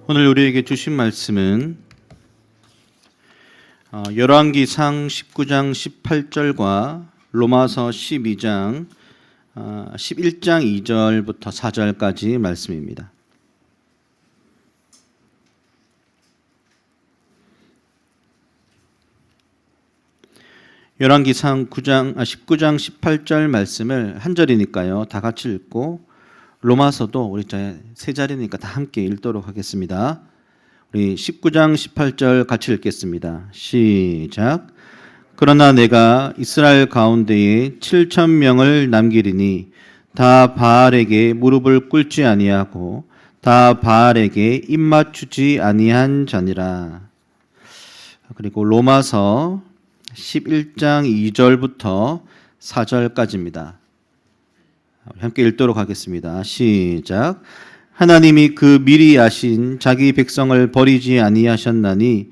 오늘 우리에게 주신 말씀은 열왕기상 19장 18절과 로마서 12장 11장 2절부터 4절까지 말씀입니다. 열왕기상 19장 18절 말씀을 한 절이니까요. 다 같이 읽고 로마서도 우리 세 자리니까 다 함께 읽도록 하겠습니다. 우리 19장 18절 같이 읽겠습니다. 시작. 그러나 내가 이스라엘 가운데에 7,000명을 남기리니 다 바알에게 무릎을 꿇지 아니하고 다 바알에게 입맞추지 아니한 자니라. 그리고 로마서 11장 2절부터 4절까지입니다. 함께 읽도록 하겠습니다. 시작. 하나님이 그 미리 아신 자기 백성을 버리지 아니하셨나니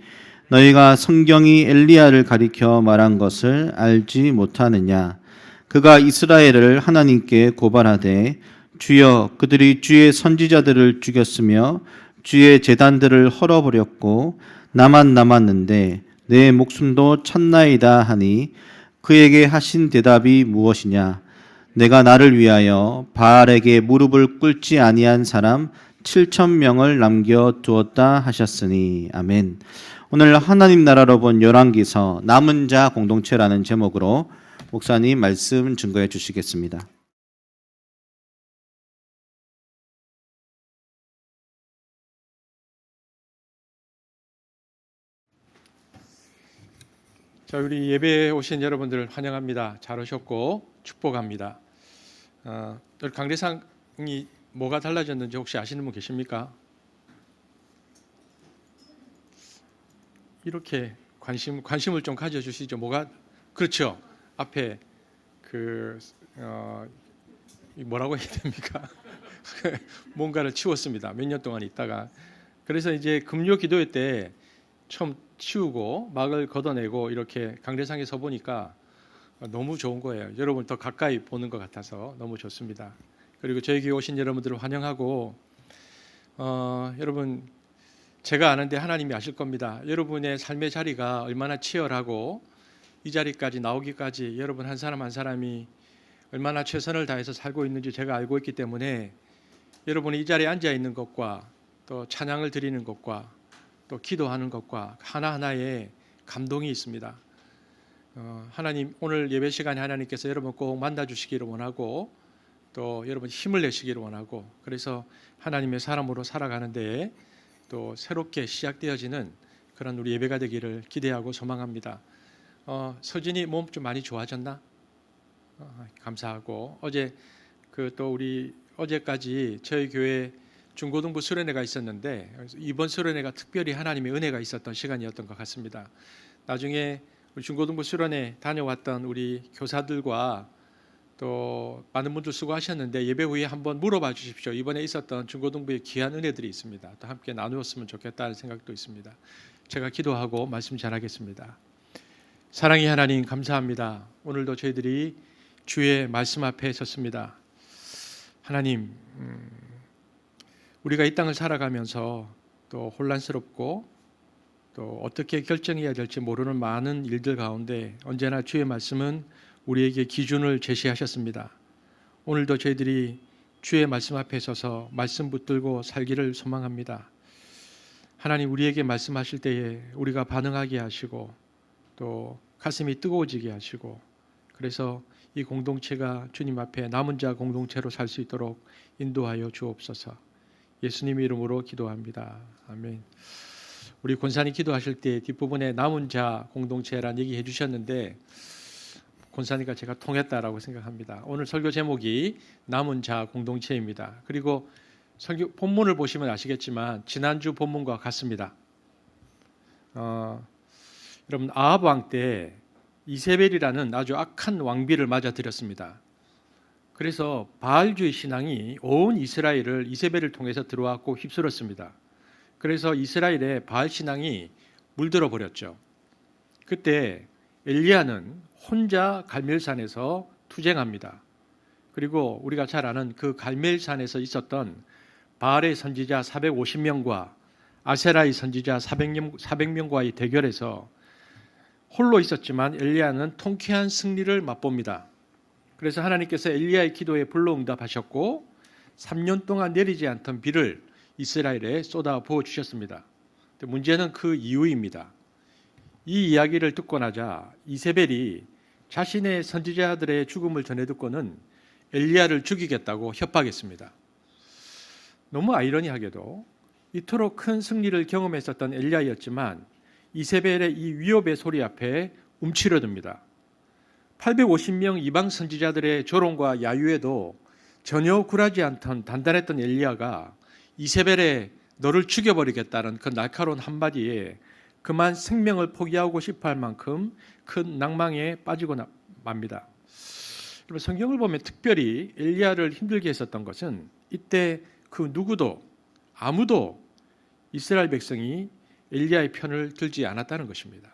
너희가 성경이 엘리야를 가리켜 말한 것을 알지 못하느냐. 그가 이스라엘을 하나님께 고발하되 주여 그들이 주의 선지자들을 죽였으며 주의 제단들을 헐어버렸고 나만 남았는데 내 목숨도 쳤나이다 하니 그에게 하신 대답이 무엇이냐. 내가 나를 위하여 바알에게 무릎을 꿇지 아니한 사람 7,000명을 남겨두었다 하셨으니. 아멘. 오늘 하나님 나라로 본 열왕기서 남은 자 공동체라는 제목으로 목사님 말씀 증거해 주시겠습니다. 자, 우리 예배에 오신 여러분들을 환영합니다. 잘 오셨고 축복합니다. 강대상이 뭐가 달라졌는지 혹시 아시는 분 계십니까? 이렇게 관심을 좀 가져주시죠. 뭐가 그렇죠. 앞에 뭐라고 해야 됩니까? 뭔가를 치웠습니다. 몇 년 동안 있다가 그래서 이제 금요 기도회 때 처음 치우고 막을 걷어내고 이렇게 강대상에 서 보니까 너무 좋은 거예요. 여러분 더 가까이 보는 것 같아서 너무 좋습니다. 그리고 저희 교회 오신 여러분들을 환영하고 여러분 제가 아는데 하나님이 아실 겁니다. 여러분의 삶의 자리가 얼마나 치열하고 이 자리까지 나오기까지 여러분 한 사람 한 사람이 얼마나 최선을 다해서 살고 있는지 제가 알고 있기 때문에 여러분이 이 자리에 앉아 있는 것과 또 찬양을 드리는 것과 또 기도하는 것과 하나하나에 감동이 있습니다. 하나님 오늘 예배 시간에 하나님께서 여러분 꼭 만나 주시기를 원하고 또 여러분 힘을 내시기를 원하고 그래서 하나님의 사람으로 살아가는데 또 새롭게 시작되어지는 그런 우리 예배가 되기를 기대하고 소망합니다. 서진이 몸 좀 많이 좋아졌나? 감사하고 어제 또 우리 어제까지 저희 교회 중고등부 수련회가 있었는데 이번 수련회가 특별히 하나님의 은혜가 있었던 시간이었던 것 같습니다. 나중에 우리 중고등부 수련회 다녀왔던 우리 교사들과 또 많은 분들 수고하셨는데 예배 후에 한번 물어봐 주십시오. 이번에 있었던 중고등부의 귀한 은혜들이 있습니다. 또 함께 나누었으면 좋겠다는 생각도 있습니다. 제가 기도하고 말씀 전하겠습니다. 사랑의 하나님 감사합니다. 오늘도 저희들이 주의 말씀 앞에 섰습니다. 하나님 우리가 이 땅을 살아가면서 또 혼란스럽고 또 어떻게 결정해야 될지 모르는 많은 일들 가운데 언제나 주의 말씀은 우리에게 기준을 제시하셨습니다. 오늘도 저희들이 주의 말씀 앞에 서서 말씀 붙들고 살기를 소망합니다. 하나님 우리에게 말씀하실 때에 우리가 반응하게 하시고 또 가슴이 뜨거워지게 하시고 그래서 이 공동체가 주님 앞에 남은 자 공동체로 살 수 있도록 인도하여 주옵소서. 예수님 이름으로 기도합니다. 아멘. 우리 권사님 기도하실 때 뒷부분에 남은 자 공동체란 얘기해 주셨는데 권사님과 제가 통했다라고 생각합니다. 오늘 설교 제목이 남은 자 공동체입니다. 그리고 설교 본문을 보시면 아시겠지만 지난주 본문과 같습니다. 여러분 아합 왕 때 이세벨이라는 아주 악한 왕비를 맞아들였습니다. 그래서 바알주의 신앙이 온 이스라엘을 이세벨을 통해서 들어왔고 휩쓸었습니다. 그래서 이스라엘의 바알 신앙이 물들어 버렸죠. 그때 엘리야는 혼자 갈멜산에서 투쟁합니다. 그리고 우리가 잘 아는 그 갈멜산에서 있었던 바알의 선지자 450명과 아세라의 선지자 400명과의 대결에서 홀로 있었지만 엘리야는 통쾌한 승리를 맛봅니다. 그래서 하나님께서 엘리야의 기도에 불로응답하셨고 3년 동안 내리지 않던 비를 이스라엘에 쏟아 부어 주셨습니다. 문제는 그 이유입니다. 이 이야기를 듣고 나자 이세벨이 자신의 선지자들의 죽음을 전해 듣고는 엘리야를 죽이겠다고 협박했습니다. 너무 아이러니하게도 이토록 큰 승리를 경험했었던 엘리야였지만 이세벨의 이 위협의 소리 앞에 움츠러듭니다. 850명 이방 선지자들의 조롱과 야유에도 전혀 굴하지 않던 단단했던 엘리야가 이세벨의 너를 죽여버리겠다는 그 날카로운 한마디에 그만 생명을 포기하고 싶어할 만큼 큰 낭망에 빠지고 맙니다. 여러분, 성경을 보면 특별히 엘리야를 힘들게 했었던 것은 이때 그 누구도 아무도 이스라엘 백성이 엘리야의 편을 들지 않았다는 것입니다.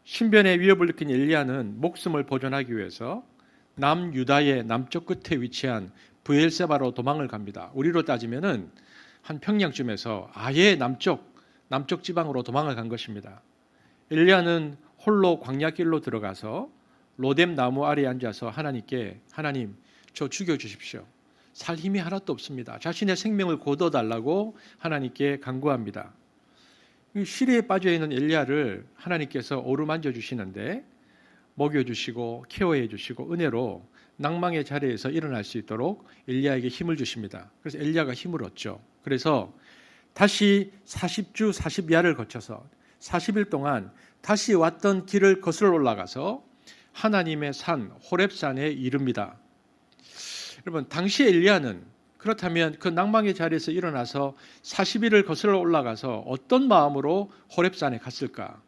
신변의 위협을 느낀 엘리야는 목숨을 보존하기 위해서 남유다의 남쪽 끝에 위치한 브엘세바로 도망을 갑니다. 우리로 따지면은 한 평양쯤에서 아예 남쪽 지방으로 도망을 간 것입니다. 엘리야는 홀로 광야길로 들어가서 로뎀 나무 아래에 앉아서 하나님께 하나님 저 죽여주십시오. 살 힘이 하나도 없습니다. 자신의 생명을 거둬달라고 하나님께 간구합니다. 시리에 빠져있는 엘리야를 하나님께서 어루만져 주시는데 먹여주시고 케어해 주시고 은혜로 낭망의 자리에서 일어날 수 있도록 엘리야에게 힘을 주십니다. 그래서 엘리야가 힘을 얻죠. 그래서 다시 40주 40야를 거쳐서 40일 동안 다시 왔던 길을 거슬러 올라가서 하나님의 산 호렙산에 이릅니다. 여러분, 당시 엘리야는 그렇다면 그 낭망의 자리에서 일어나서 40일을 거슬러 올라가서 어떤 마음으로 호렙산에 갔을까?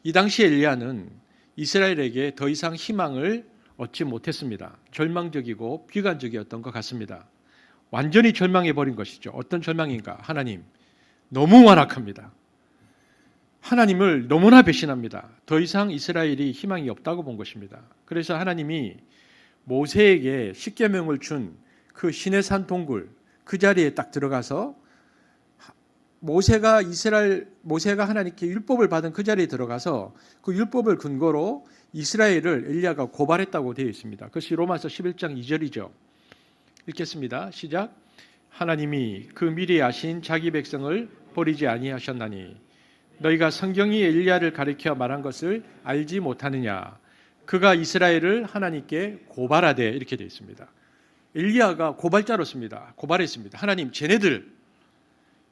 이 당시 엘리야는 이스라엘에게 더 이상 희망을 얻지 못했습니다. 절망적이고 비관적이었던 것 같습니다. 완전히 절망해버린 것이죠. 어떤 절망인가? 하나님, 너무 완악합니다. 하나님을 너무나 배신합니다. 더 이상 이스라엘이 희망이 없다고 본 것입니다. 그래서 하나님이 모세에게 십계명을 준 그 시내산 동굴 그 자리에 딱 들어가서 모세가 하나님께 율법을 받은 그 자리에 들어가서 그 율법을 근거로 이스라엘을 엘리야가 고발했다고 되어 있습니다. 그것이 로마서 11장 2절이죠. 읽겠습니다. 시작. 하나님이 그 미리 아신 자기 백성을 버리지 아니하셨나니 너희가 성경이 엘리야를 가리켜 말한 것을 알지 못하느냐. 그가 이스라엘을 하나님께 고발하되 이렇게 되어 있습니다. 엘리야가 고발자로습니다. 고발했습니다. 하나님, 쟤네들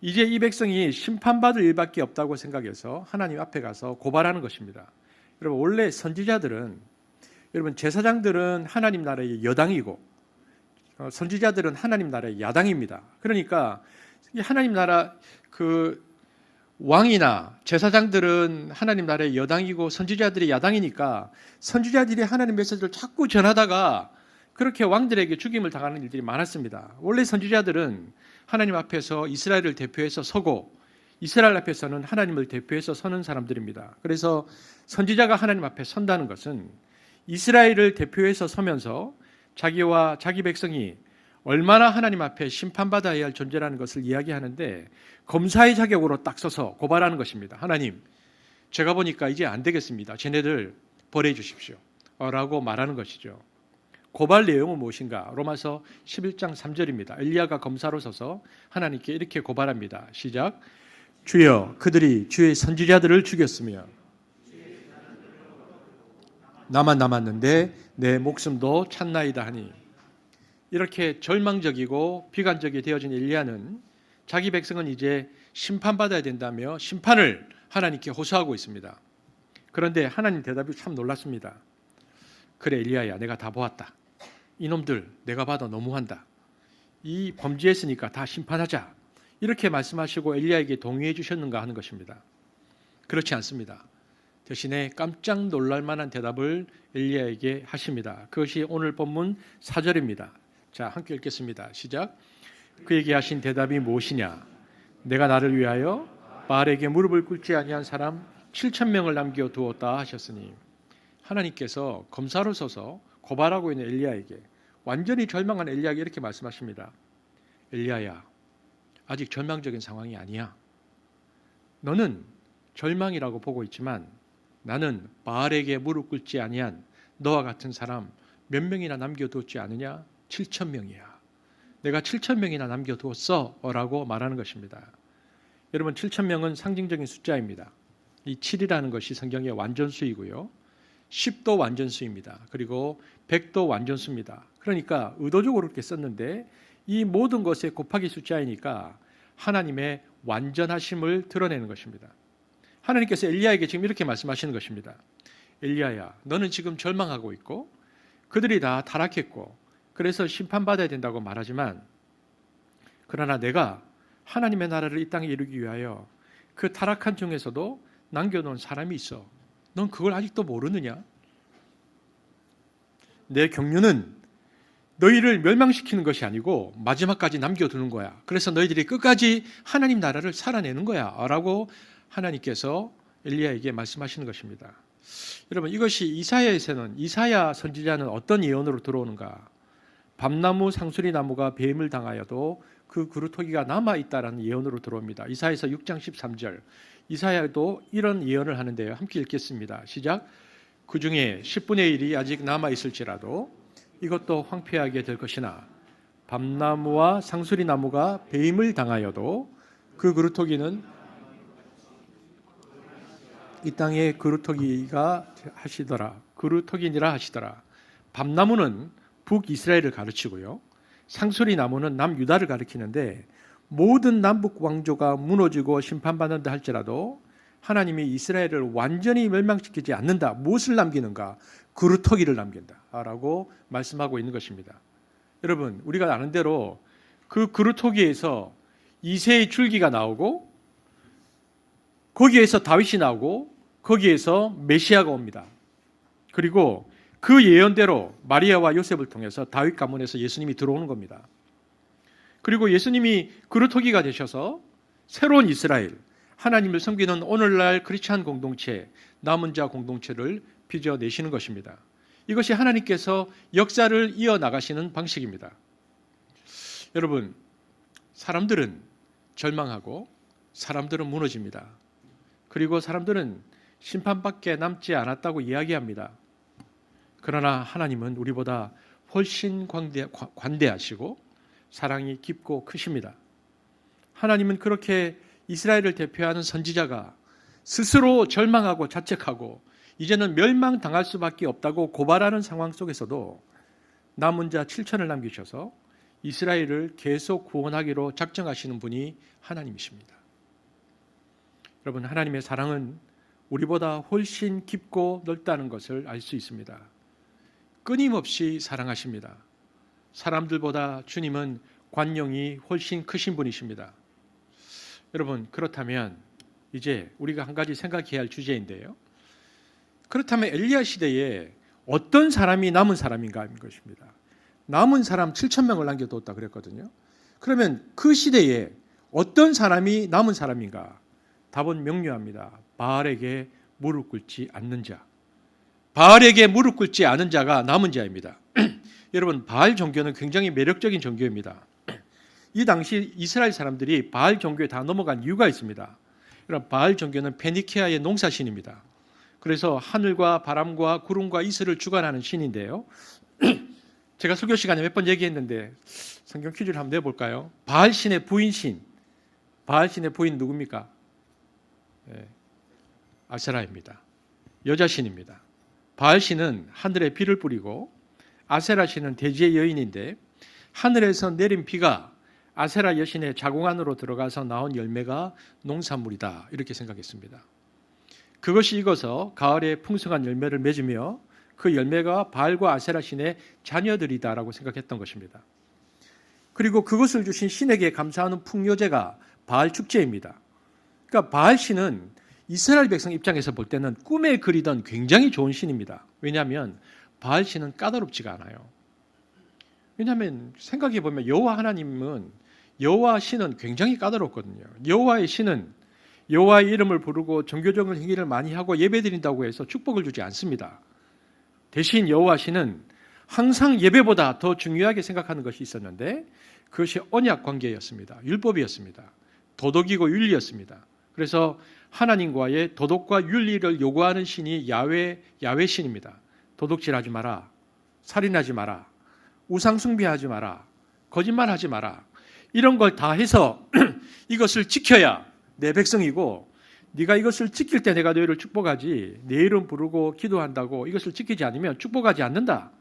이제 이 백성이 심판받을 일밖에 없다고 생각해서 하나님 앞에 가서 고발하는 것입니다. 여러분, 원래 선지자들은, 여러분, 제사장들은 하나님 나라의 여당이고 선지자들은 하나님 나라의 야당입니다. 그러니까 하나님 나라 그 왕이나 제사장들은 하나님 나라의 여당이고 선지자들이 야당이니까 선지자들이 하나님 메시지를 자꾸 전하다가 그렇게 왕들에게 죽임을 당하는 일들이 많았습니다. 원래 선지자들은 하나님 앞에서 이스라엘을 대표해서 서고 이스라엘 앞에서는 하나님을 대표해서 서는 사람들입니다. 그래서 선지자가 하나님 앞에 선다는 것은 이스라엘을 대표해서 서면서 자기와 자기 백성이 얼마나 하나님 앞에 심판받아야 할 존재라는 것을 이야기하는데 검사의 자격으로 딱 서서 고발하는 것입니다. 하나님, 제가 보니까 이제 안 되겠습니다. 쟤네들 벌해 주십시오. 라고 말하는 것이죠. 고발 내용은 무엇인가? 로마서 11장 3절입니다. 엘리야가 검사로 서서 하나님께 이렇게 고발합니다. 시작. 주여, 그들이 주의 선지자들을 죽였으며 나만 남았는데 내 목숨도 찾나이다 하니. 이렇게 절망적이고 비관적이 되어진 엘리야는 자기 백성은 이제 심판받아야 된다며 심판을 하나님께 호소하고 있습니다. 그런데 하나님 대답이 참 놀랐습니다. 그래 엘리야야, 내가 다 보았다. 이놈들 내가 봐도 너무한다. 이 범죄했으니까 다 심판하자. 이렇게 말씀하시고 엘리야에게 동의해 주셨는가 하는 것입니다. 그렇지 않습니다. 대신에 깜짝 놀랄 만한 대답을 엘리야에게 하십니다. 그것이 오늘 본문 4절입니다. 자, 함께 읽겠습니다. 시작. 그에게 하신 대답이 무엇이냐? 내가 나를 위하여 바알에게 무릎을 꿇지 아니한 사람 7,000명을 남겨 두었다 하셨으니, 하나님께서 검사로 서서 고발하고 있는 엘리야에게, 완전히 절망한 엘리야에게 이렇게 말씀하십니다. 엘리야야, 아직 절망적인 상황이 아니야. 너는 절망이라고 보고 있지만 나는 바알에게 무릎 꿇지 아니한 너와 같은 사람 몇 명이나 남겨두었지 않으냐? 7,000명이야. 내가 7,000명이나 남겨두었어 라고 말하는 것입니다. 여러분 7,000명은 상징적인 숫자입니다. 이 7이라는 것이 성경의 완전수이고요. 10도 완전수입니다. 그리고 100도 완전수입니다. 그러니까 의도적으로 그렇게 썼는데 이 모든 것의 곱하기 숫자이니까 하나님의 완전하심을 드러내는 것입니다. 하나님께서 엘리야에게 지금 이렇게 말씀하시는 것입니다. 엘리야야, 너는 지금 절망하고 있고 그들이 다 타락했고 그래서 심판받아야 된다고 말하지만 그러나 내가 하나님의 나라를 이 땅에 이루기 위하여 그 타락한 중에서도 남겨놓은 사람이 있어. 넌 그걸 아직도 모르느냐? 내 경륜은 너희를 멸망시키는 것이 아니고 마지막까지 남겨두는 거야. 그래서 너희들이 끝까지 하나님 나라를 살아내는 거야 라고 하나님께서 엘리야에게 말씀하시는 것입니다. 여러분 이것이 이사야 선지자는 어떤 예언으로 들어오는가? 밤나무 상수리 나무가 뱀을 당하여도 그 그루터기가 남아있다라는 예언으로 들어옵니다. 이사야서 6장 13절. 이사야도 이런 예언을 하는데요. 함께 읽겠습니다. 시작. 그 중에 10분의 1이 아직 남아있을지라도 이것도 황폐하게 될 것이나 밤나무와 상수리 나무가 뱀을 당하여도 그 그루터기는 이 땅의 그루터기가 하시더라. 그루터기니라 하시더라. 밤나무는 북이스라엘을 가르치고요. 상수리 나무는 남유다를 가리키는데 모든 남북 왕조가 무너지고 심판받는다 할지라도 하나님이 이스라엘을 완전히 멸망시키지 않는다. 무엇을 남기는가? 그루터기를 남긴다라고 말씀하고 있는 것입니다. 여러분 우리가 아는 대로 그 그루터기에서 이새의 줄기가 나오고 거기에서 다윗이 나오고 거기에서 메시아가 옵니다. 그리고 그 예언대로 마리아와 요셉을 통해서 다윗 가문에서 예수님이 들어오는 겁니다. 그리고 예수님이 그루터기가 되셔서 새로운 이스라엘, 하나님을 섬기는 오늘날 크리스찬 공동체, 남은 자 공동체를 빚어내시는 것입니다. 이것이 하나님께서 역사를 이어나가시는 방식입니다. 여러분, 사람들은 절망하고 사람들은 무너집니다. 그리고 사람들은 심판밖에 남지 않았다고 이야기합니다. 그러나 하나님은 우리보다 훨씬 관대하시고 사랑이 깊고 크십니다. 하나님은 그렇게 이스라엘을 대표하는 선지자가 스스로 절망하고 자책하고 이제는 멸망당할 수밖에 없다고 고발하는 상황 속에서도 남은 자 7천을 남기셔서 이스라엘을 계속 구원하기로 작정하시는 분이 하나님이십니다. 여러분, 하나님의 사랑은 우리보다 훨씬 깊고 넓다는 것을 알 수 있습니다. 끊임없이 사랑하십니다. 사람들보다 주님은 관용이 훨씬 크신 분이십니다. 여러분, 그렇다면 이제 우리가 한 가지 생각해야 할 주제인데요. 그렇다면 엘리야 시대에 어떤 사람이 남은 사람인가 하는 것입니다. 남은 사람 7,000명을 남겨뒀다 그랬거든요. 그러면 그 시대에 어떤 사람이 남은 사람인가? 답은 명료합니다. 바알에게 무릎 꿇지 않는 자. 바알에게 무릎 꿇지 않은 자가 남은 자입니다. 여러분, 바알 종교는 굉장히 매력적인 종교입니다. 이 당시 이스라엘 사람들이 바알 종교에 다 넘어간 이유가 있습니다. 여러분, 바알 종교는 페니키아의 농사신입니다. 그래서 하늘과 바람과 구름과 이슬을 주관하는 신인데요. 제가 설교 시간에 몇 번 얘기했는데 성경 퀴즈를 한번 내볼까요? 바알 신의 부인신. 바알 신의 부인 누굽니까? 네, 아세라입니다. 여자신입니다. 바알 신은 하늘에 비를 뿌리고 아세라 신은 대지의 여인인데 하늘에서 내린 비가 아세라 여신의 자궁 안으로 들어가서 나온 열매가 농산물이다 이렇게 생각했습니다. 그것이 익어서 가을에 풍성한 열매를 맺으며 그 열매가 바알과 아세라 신의 자녀들이다라고 생각했던 것입니다. 그리고 그것을 주신 신에게 감사하는 풍요제가 바알 축제입니다. 그러니까 바알 신은 이스라엘 백성 입장에서 볼 때는 꿈에 그리던 굉장히 좋은 신입니다. 왜냐하면 바알 신은 까다롭지가 않아요. 왜냐하면 생각해 보면 여호와 하나님은 여호와 신은 굉장히 까다롭거든요. 여호와의 신은 여호와의 이름을 부르고 종교적인 행위를 많이 하고 예배드린다고 해서 축복을 주지 않습니다. 대신 여호와 신은 항상 예배보다 더 중요하게 생각하는 것이 있었는데 그것이 언약 관계였습니다. 율법이었습니다. 도덕이고 윤리였습니다. 그래서 하나님과의 도덕과 윤리를 요구하는 신이 야훼 신입니다. 도둑질하지 마라, 살인하지 마라, 우상 숭배하지 마라, 거짓말하지 마라. 이런 걸 다 해서 이것을 지켜야 내 백성이고 네가 이것을 지킬 때 내가 너희를 축복하지 내 이름 부르고 기도한다고 이것을 지키지 않으면 축복하지 않는다.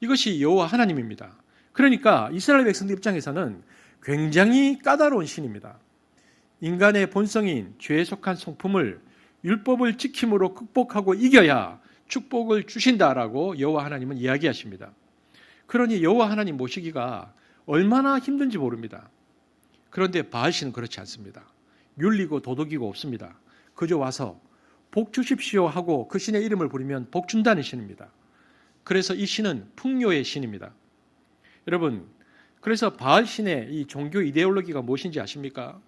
이것이 여호와 하나님입니다. 그러니까 이스라엘 백성들 입장에서는 굉장히 까다로운 신입니다. 인간의 본성인 죄에 속한 성품을 율법을 지킴으로 극복하고 이겨야 축복을 주신다라고 여호와 하나님은 이야기하십니다. 그러니 여호와 하나님 모시기가 얼마나 힘든지 모릅니다. 그런데 바알신은 그렇지 않습니다. 윤리고 도덕이고 없습니다. 그저 와서 복 주십시오 하고 그 신의 이름을 부르면 복 준다는 신입니다. 그래서 이 신은 풍요의 신입니다. 여러분, 그래서 바알신의 이 종교 이데올로기가 무엇인지 아십니까?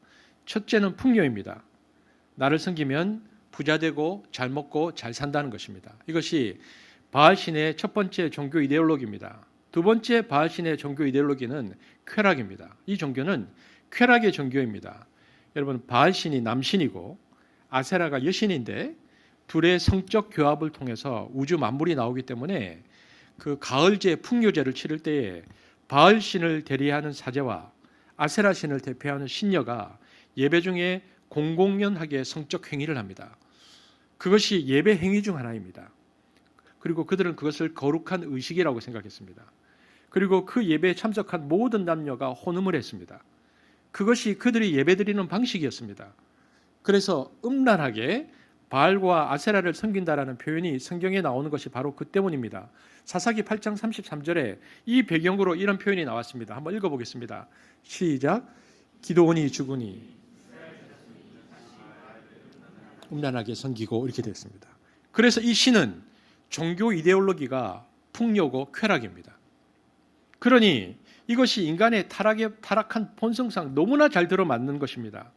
첫째는 풍요입니다. 나를 섬기면 부자 되고 잘 먹고 잘 산다는 것입니다. 이것이 바알신의 첫 번째 종교 이데올로기입니다. 두 번째 바알신의 종교 이데올로기는 쾌락입니다. 이 종교는 쾌락의 종교입니다. 여러분, 바알신이 남신이고 아세라가 여신인데 둘의 성적 교합을 통해서 우주 만물이 나오기 때문에 그 가을제 풍요제를 치를 때에 바알신을 대리하는 사제와 아세라신을 대표하는 신녀가 예배 중에 공공연하게 성적 행위를 합니다. 그것이 예배 행위 중 하나입니다. 그리고 그들은 그것을 거룩한 의식이라고 생각했습니다. 그리고 그 예배에 참석한 모든 남녀가 혼음을 했습니다. 그것이 그들이 예배드리는 방식이었습니다. 그래서 음란하게 바알과 아세라를 섬긴다라는 표현이 성경에 나오는 것이 바로 그 때문입니다. 사사기 8장 33절에 이 배경으로 이런 표현이 나왔습니다. 한번 읽어보겠습니다. 시작. 기드온이 죽으니 음란하게 섬기고 이렇게 됐습니다. 그래서 이 신은 종교 이데올로기가 풍요고 쾌락입니다. 그러니 이것이 인간의 타락한 본성상 너무나 잘 들어맞는 것입니다.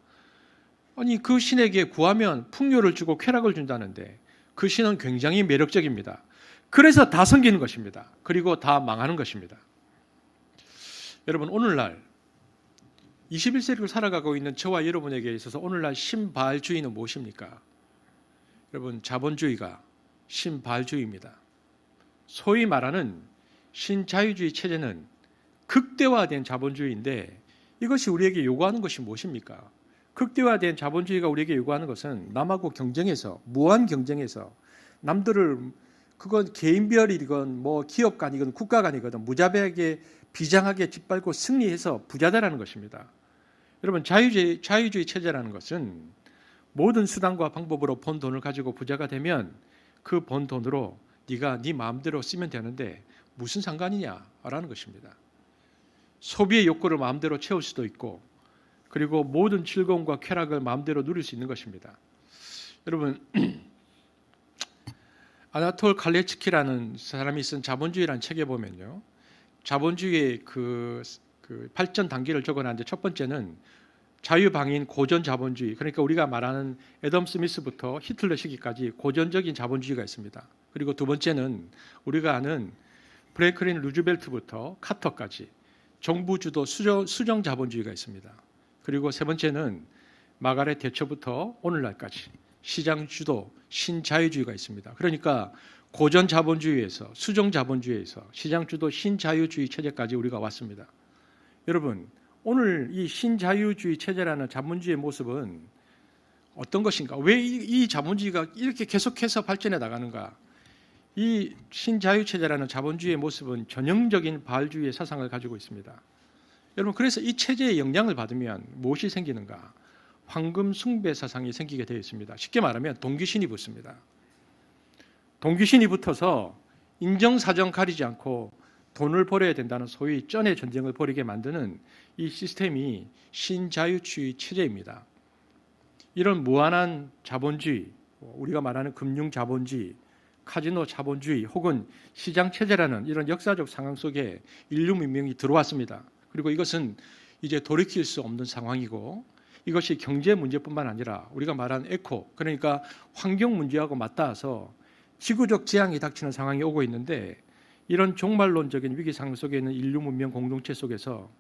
아니 그 신에게 구하면 풍요를 주고 쾌락을 준다는데 그 신은 굉장히 매력적입니다. 그래서 다 섬기는 것입니다. 그리고 다 망하는 것입니다. 여러분 오늘날 21세기를 살아가고 있는 저와 여러분에게 있어서 오늘날 신바알주의는 무엇입니까? 여러분 자본주의가 신바알주의입니다. 소위 말하는 신자유주의 체제는 극대화된 자본주의인데 이것이 우리에게 요구하는 것이 무엇입니까? 극대화된 자본주의가 우리에게 요구하는 것은 남하고 경쟁해서 무한 경쟁해서 남들을 그건 개인별이건 뭐 기업 간이건 국가 간이거든 무자비하게 비장하게 짓밟고 승리해서 부자다라는 것입니다. 여러분 자유주의 체제라는 것은 모든 수단과 방법으로 번 돈을 가지고 부자가 되면 그 번 돈으로 네가 네 마음대로 쓰면 되는데 무슨 상관이냐라는 것입니다. 소비의 욕구를 마음대로 채울 수도 있고 그리고 모든 즐거움과 쾌락을 마음대로 누릴 수 있는 것입니다. 여러분 아나톨 칼레츠키라는 사람이 쓴 자본주의라는 책에 보면요. 자본주의의 그 발전 단계를 적어놨는데 첫 번째는 자유방인 고전 자본주의, 그러니까 우리가 말하는 애덤 스미스부터 히틀러 시기까지 고전적인 자본주의가 있습니다. 그리고 두 번째는 우리가 아는 프랭클린 루즈벨트부터 카터까지 정부 주도 수정 자본주의가 있습니다. 그리고 세 번째는 마가렛 대처부터 오늘날까지 시장 주도 신자유주의가 있습니다. 그러니까 고전 자본주의에서 수정 자본주의에서 시장 주도 신자유주의 체제까지 우리가 왔습니다. 여러분 오늘 이 신자유주의 체제라는 자본주의의 모습은 어떤 것인가? 왜 이 자본주의가 이렇게 계속해서 발전해 나가는가? 이 신자유체제라는 자본주의의 모습은 전형적인 바알주의의 사상을 가지고 있습니다. 여러분 그래서 이 체제의 영향을 받으면 무엇이 생기는가? 황금 숭배 사상이 생기게 되어 있습니다. 쉽게 말하면 동기신이 붙습니다. 동기신이 붙어서 인정사정 가리지 않고 돈을 벌어야 된다는 소위 쩐의 전쟁을 벌이게 만드는 이 시스템이 신자유주의 체제입니다. 이런 무한한 자본주의, 우리가 말하는 금융자본주의, 카지노 자본주의 혹은 시장체제라는 이런 역사적 상황 속에 인류 문명이 들어왔습니다. 그리고 이것은 이제 돌이킬 수 없는 상황이고 이것이 경제 문제뿐만 아니라 우리가 말하는 에코, 그러니까 환경 문제하고 맞닿아서 지구적 재앙이 닥치는 상황이 오고 있는데 이런 종말론적인 위기 상황 속에 있는 인류 문명 공동체 속에서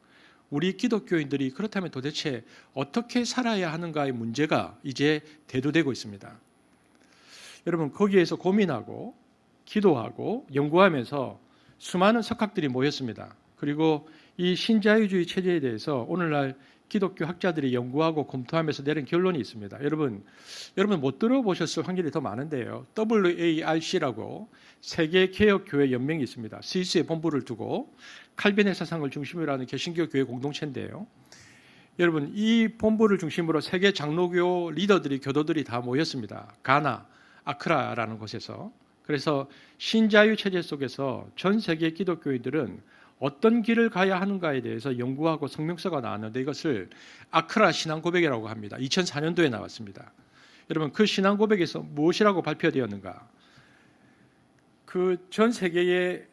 우리 기독교인들이 그렇다면 도대체 어떻게 살아야 하는가의 문제가 이제 대두되고 있습니다. 여러분, 거기에서 고민하고 기도하고 연구하면서 수많은 석학들이 모였습니다. 그리고 이 신자유주의 체제에 대해서 오늘날 기독교 학자들이 연구하고 검토하면서 내린 결론이 있습니다. 여러분 못 들어보셨을 확률이 더 많은데요. WARC라고 세계 개혁 교회 연맹이 있습니다. 스위스에 본부를 두고 칼빈의 사상을 중심으로 하는 개신교 교회 공동체인데요. 여러분, 이 본부를 중심으로 세계 장로교 리더들이 교도들이 다 모였습니다. 가나, 아크라라는 곳에서. 그래서 신자유 체제 속에서 전 세계 기독교인들은 어떤 길을 가야 하는가에 대해서 연구하고 성명서가 나왔는데 이것을 아크라 신앙 고백이라고 합니다. 2004년도에 나왔습니다. 여러분, 그 신앙 고백에서 무엇이라고 발표되었는가? 그 전 세계의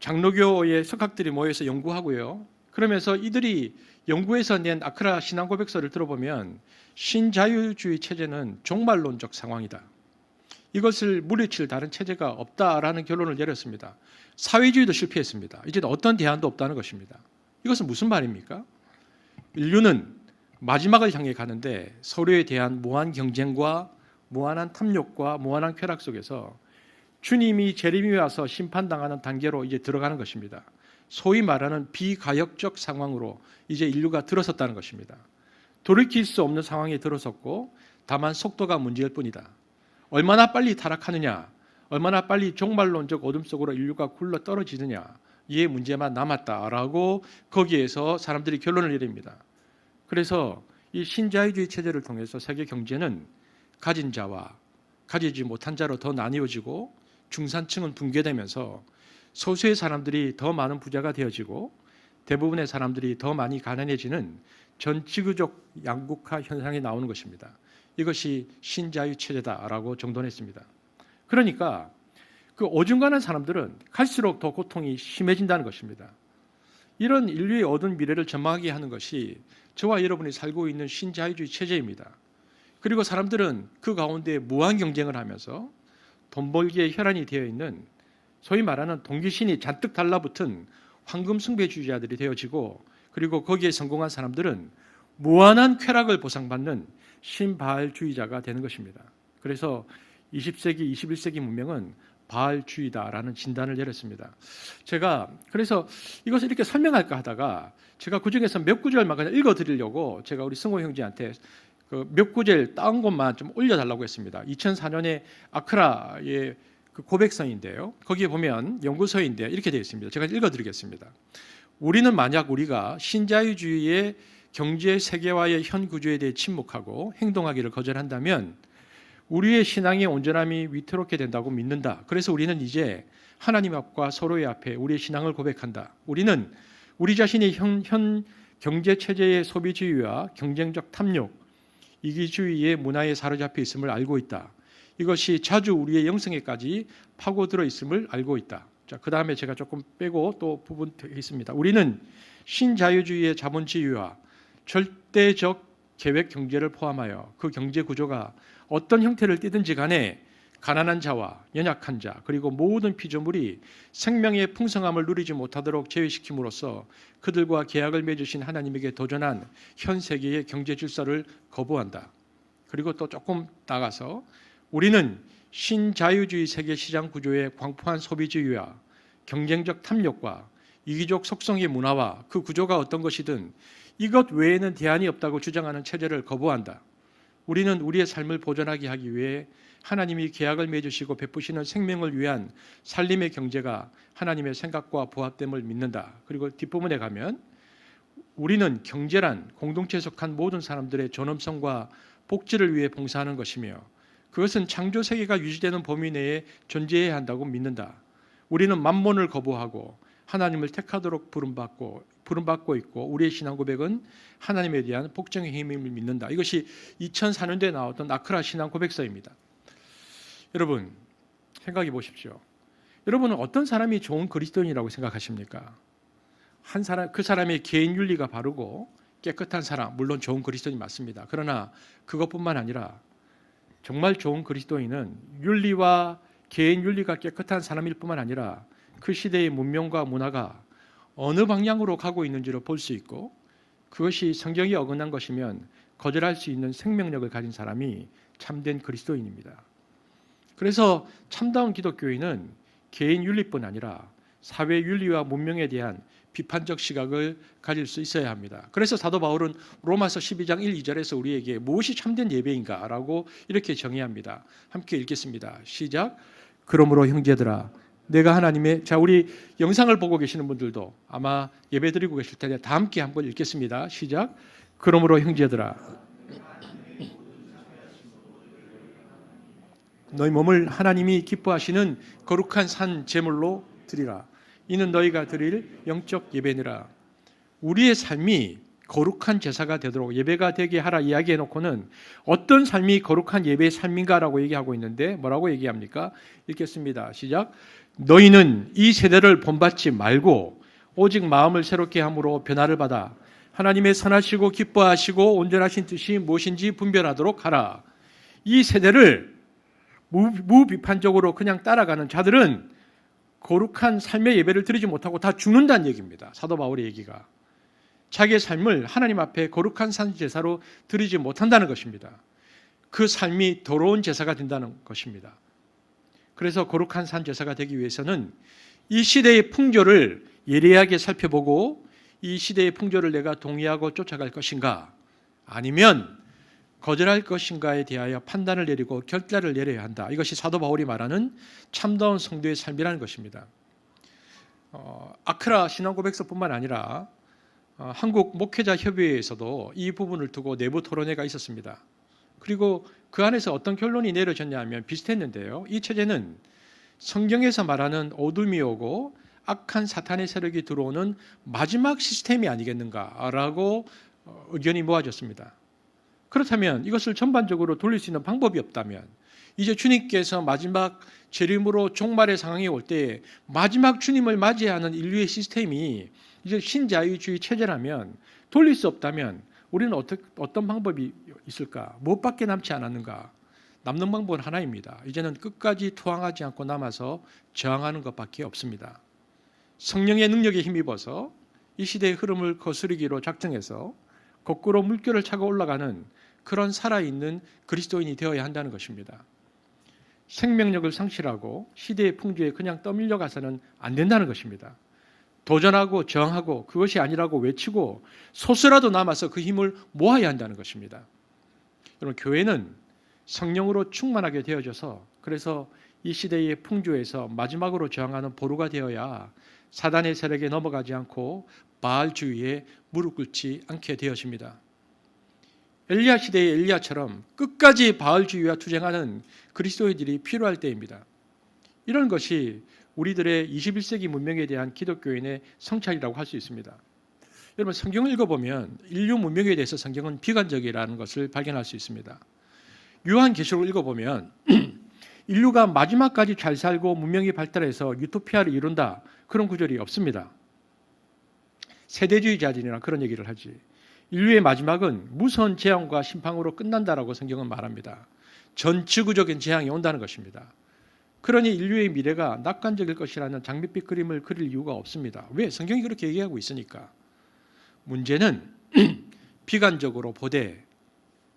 장로교의 석학들이 모여서 연구하고요. 그러면서 이들이 연구해서 낸 아크라 신앙 고백서를 들어보면 신자유주의 체제는 종말론적 상황이다. 이것을 물리칠 다른 체제가 없다라는 결론을 내렸습니다. 사회주의도 실패했습니다. 이제는 어떤 대안도 없다는 것입니다. 이것은 무슨 말입니까? 인류는 마지막을 향해 가는데 서로에 대한 무한 경쟁과 무한한 탐욕과 무한한 쾌락 속에서 주님이 재림이 와서 심판당하는 단계로 이제 들어가는 것입니다. 소위 말하는 비가역적 상황으로 이제 인류가 들어섰다는 것입니다. 돌이킬 수 없는 상황에 들어섰고 다만 속도가 문제일 뿐이다. 얼마나 빨리 타락하느냐, 얼마나 빨리 종말론적 어둠 속으로 인류가 굴러 떨어지느냐, 이의 문제만 남았다라고 거기에서 사람들이 결론을 내립니다. 그래서 이 신자유주의 체제를 통해서 세계 경제는 가진 자와 가지지 못한 자로 더 나뉘어지고 중산층은 붕괴되면서 소수의 사람들이 더 많은 부자가 되어지고 대부분의 사람들이 더 많이 가난해지는 전 지구적 양극화 현상이 나오는 것입니다. 이것이 신자유 체제다라고 정돈했습니다. 그러니까 그 어중간한 사람들은 갈수록 더 고통이 심해진다는 것입니다. 이런 인류의 어두운 미래를 전망하게 하는 것이 저와 여러분이 살고 있는 신자유주의 체제입니다. 그리고 사람들은 그 가운데 무한 경쟁을 하면서 돈 벌기에 혈안이 되어 있는 소위 말하는 동기신이 잔뜩 달라붙은 황금 숭배주의자들이 되어지고, 그리고 거기에 성공한 사람들은 무한한 쾌락을 보상받는 신바알주의자가 되는 것입니다. 그래서 20세기, 21세기 문명은 바알주의다라는 진단을 내렸습니다. 제가 그래서 이것을 이렇게 설명할까 하다가 제가 그중에서 몇 구절만 그냥 읽어드리려고 제가 우리 승호 형제한테 그 몇 구절 따온 것만 좀 올려달라고 했습니다. 2004년에 아크라의 그 고백서인데요. 거기에 보면 연구서인데 이렇게 되어 있습니다. 제가 읽어드리겠습니다. 우리는 만약 우리가 신자유주의의 경제 세계화의 현 구조에 대해 침묵하고 행동하기를 거절한다면 우리의 신앙의 온전함이 위태롭게 된다고 믿는다. 그래서 우리는 이제 하나님 앞과 서로의 앞에 우리의 신앙을 고백한다. 우리는 우리 자신이 현 경제 체제의 소비주의와 경쟁적 탐욕, 이기주의의 문화에 사로잡혀 있음을 알고 있다. 이것이 자주 우리의 영성에까지 파고들어 있음을 알고 있다. 자, 그 다음에 제가 조금 빼고 또 부분 있습니다. 우리는 신자유주의의 자본주의와 절대적 계획 경제를 포함하여 그 경제 구조가 어떤 형태를 띠든지 간에 가난한 자와 연약한 자 그리고 모든 피조물이 생명의 풍성함을 누리지 못하도록 제외시킴으로써 그들과 계약을 맺으신 하나님에게 도전한 현 세계의 경제 질서를 거부한다. 그리고 또 조금 나가서 우리는 신자유주의 세계 시장 구조의 광포한 소비주의와 경쟁적 탐욕과 이기적 속성의 문화와 그 구조가 어떤 것이든 이것 외에는 대안이 없다고 주장하는 체제를 거부한다. 우리는 우리의 삶을 보존하게 하기 위해 하나님이 계약을 맺으시고 베푸시는 생명을 위한 살림의 경제가 하나님의 생각과 부합됨을 믿는다. 그리고 뒷부분에 가면 우리는 경제란 공동체에 속한 모든 사람들의 존엄성과 복지를 위해 봉사하는 것이며 그것은 창조 세계가 유지되는 범위 내에 존재해야 한다고 믿는다. 우리는 만몬을 거부하고 하나님을 택하도록 부름받고 있고 우리의 신앙 고백은 하나님에 대한 복종의 힘을 믿는다. 이것이 2004년도에 나왔던 아크라 신앙 고백서입니다. 여러분 생각해 보십시오. 여러분은 어떤 사람이 좋은 그리스도인이라고 생각하십니까? 그 사람의 개인 윤리가 바르고 깨끗한 사람, 물론 좋은 그리스도인이 맞습니다. 그러나 그것뿐만 아니라 정말 좋은 그리스도인은 윤리와 개인 윤리가 깨끗한 사람일 뿐만 아니라 그 시대의 문명과 문화가 어느 방향으로 가고 있는지를 볼 수 있고 그것이 성경이 어긋난 것이면 거절할 수 있는 생명력을 가진 사람이 참된 그리스도인입니다. 그래서 참다운 기독교인은 개인 윤리뿐 아니라 사회 윤리와 문명에 대한 비판적 시각을 가질 수 있어야 합니다. 그래서 사도 바울은 로마서 12장 1, 2절에서 우리에게 무엇이 참된 예배인가라고 이렇게 정의합니다. 함께 읽겠습니다. 시작. 그러므로 형제들아 내가 하나님의 우리 영상을 보고 계시는 분들도 아마 예배 드리고 계실 텐데 다 함께 한번 읽겠습니다. 시작. 그러므로 형제들아 너희 몸을 하나님이 기뻐하시는 거룩한 산 제물로 드리라. 이는 너희가 드릴 영적 예배니라. 우리의 삶이 거룩한 제사가 되도록 예배가 되게 하라 이야기해 놓고는 어떤 삶이 거룩한 예배의 삶인가라고 얘기하고 있는데 뭐라고 얘기합니까? 읽겠습니다. 시작. 너희는 이 세대를 본받지 말고 오직 마음을 새롭게 함으로 변화를 받아 하나님의 선하시고 기뻐하시고 온전하신 뜻이 무엇인지 분별하도록 하라. 이 세대를 무비판적으로 그냥 따라가는 자들은 거룩한 삶의 예배를 드리지 못하고 다 죽는다는 얘기입니다. 사도 바울의 얘기가. 자기의 삶을 하나님 앞에 거룩한 산 제사로 드리지 못한다는 것입니다. 그 삶이 더러운 제사가 된다는 것입니다. 그래서 거룩한 산 제사가 되기 위해서는 이 시대의 풍조를 예리하게 살펴보고 이 시대의 풍조를 내가 동의하고 쫓아갈 것인가 아니면 거절할 것인가에 대하여 판단을 내리고 결단을 내려야 한다. 이것이 사도 바울이 말하는 참다운 성도의 삶이라는 것입니다. 아크라 신앙고백서뿐만 아니라 한국 목회자협의회에서도 이 부분을 두고 내부 토론회가 있었습니다. 그리고 그 안에서 어떤 결론이 내려졌냐 하면 비슷했는데요. 이 체제는 성경에서 말하는 어둠이 오고 악한 사탄의 세력이 들어오는 마지막 시스템이 아니겠는가라고 의견이 모아졌습니다. 그렇다면 이것을 전반적으로 돌릴 수 있는 방법이 없다면 이제 주님께서 마지막 재림으로 종말의 상황이 올 때 마지막 주님을 맞이하는 인류의 시스템이 이제 신자유주의 체제라면 돌릴 수 없다면 우리는 어떤 방법이 있을까? 무엇밖에 남지 않았는가? 남는 방법은 하나입니다. 이제는 끝까지 투항하지 않고 남아서 저항하는 것밖에 없습니다. 성령의 능력에 힘입어서 이 시대의 흐름을 거스르기로 작정해서 거꾸로 물결을 차고 올라가는 그런 살아있는 그리스도인이 되어야 한다는 것입니다. 생명력을 상실하고 시대의 풍조에 그냥 떠밀려가서는 안 된다는 것입니다. 도전하고 저항하고 그것이 아니라고 외치고 소수라도 남아서 그 힘을 모아야 한다는 것입니다. 여러분, 교회는 성령으로 충만하게 되어져서 그래서 이 시대의 풍조에서 마지막으로 저항하는 보루가 되어야 사단의 세력에 넘어가지 않고 바알주의에 무릎 꿇지 않게 되어집니다. 엘리야 시대의 엘리야처럼 끝까지 바알주의와 투쟁하는 그리스도인들이 필요할 때입니다. 이런 것이 우리들의 21세기 문명에 대한 기독교인의 성찰이라고 할 수 있습니다. 여러분, 성경을 읽어보면 인류 문명에 대해서 성경은 비관적이라는 것을 발견할 수 있습니다. 요한계시록을 읽어보면 인류가 마지막까지 잘 살고 문명이 발달해서 유토피아를 이룬다 그런 구절이 없습니다. 세대주의자들이나 그런 얘기를 하지. 인류의 마지막은 무서운 재앙과 심판으로 끝난다라고 성경은 말합니다. 전 지구적인 재앙이 온다는 것입니다. 그러니 인류의 미래가 낙관적일 것이라는 장밋빛 그림을 그릴 이유가 없습니다. 왜? 성경이 그렇게 얘기하고 있으니까. 문제는 비관적으로 보되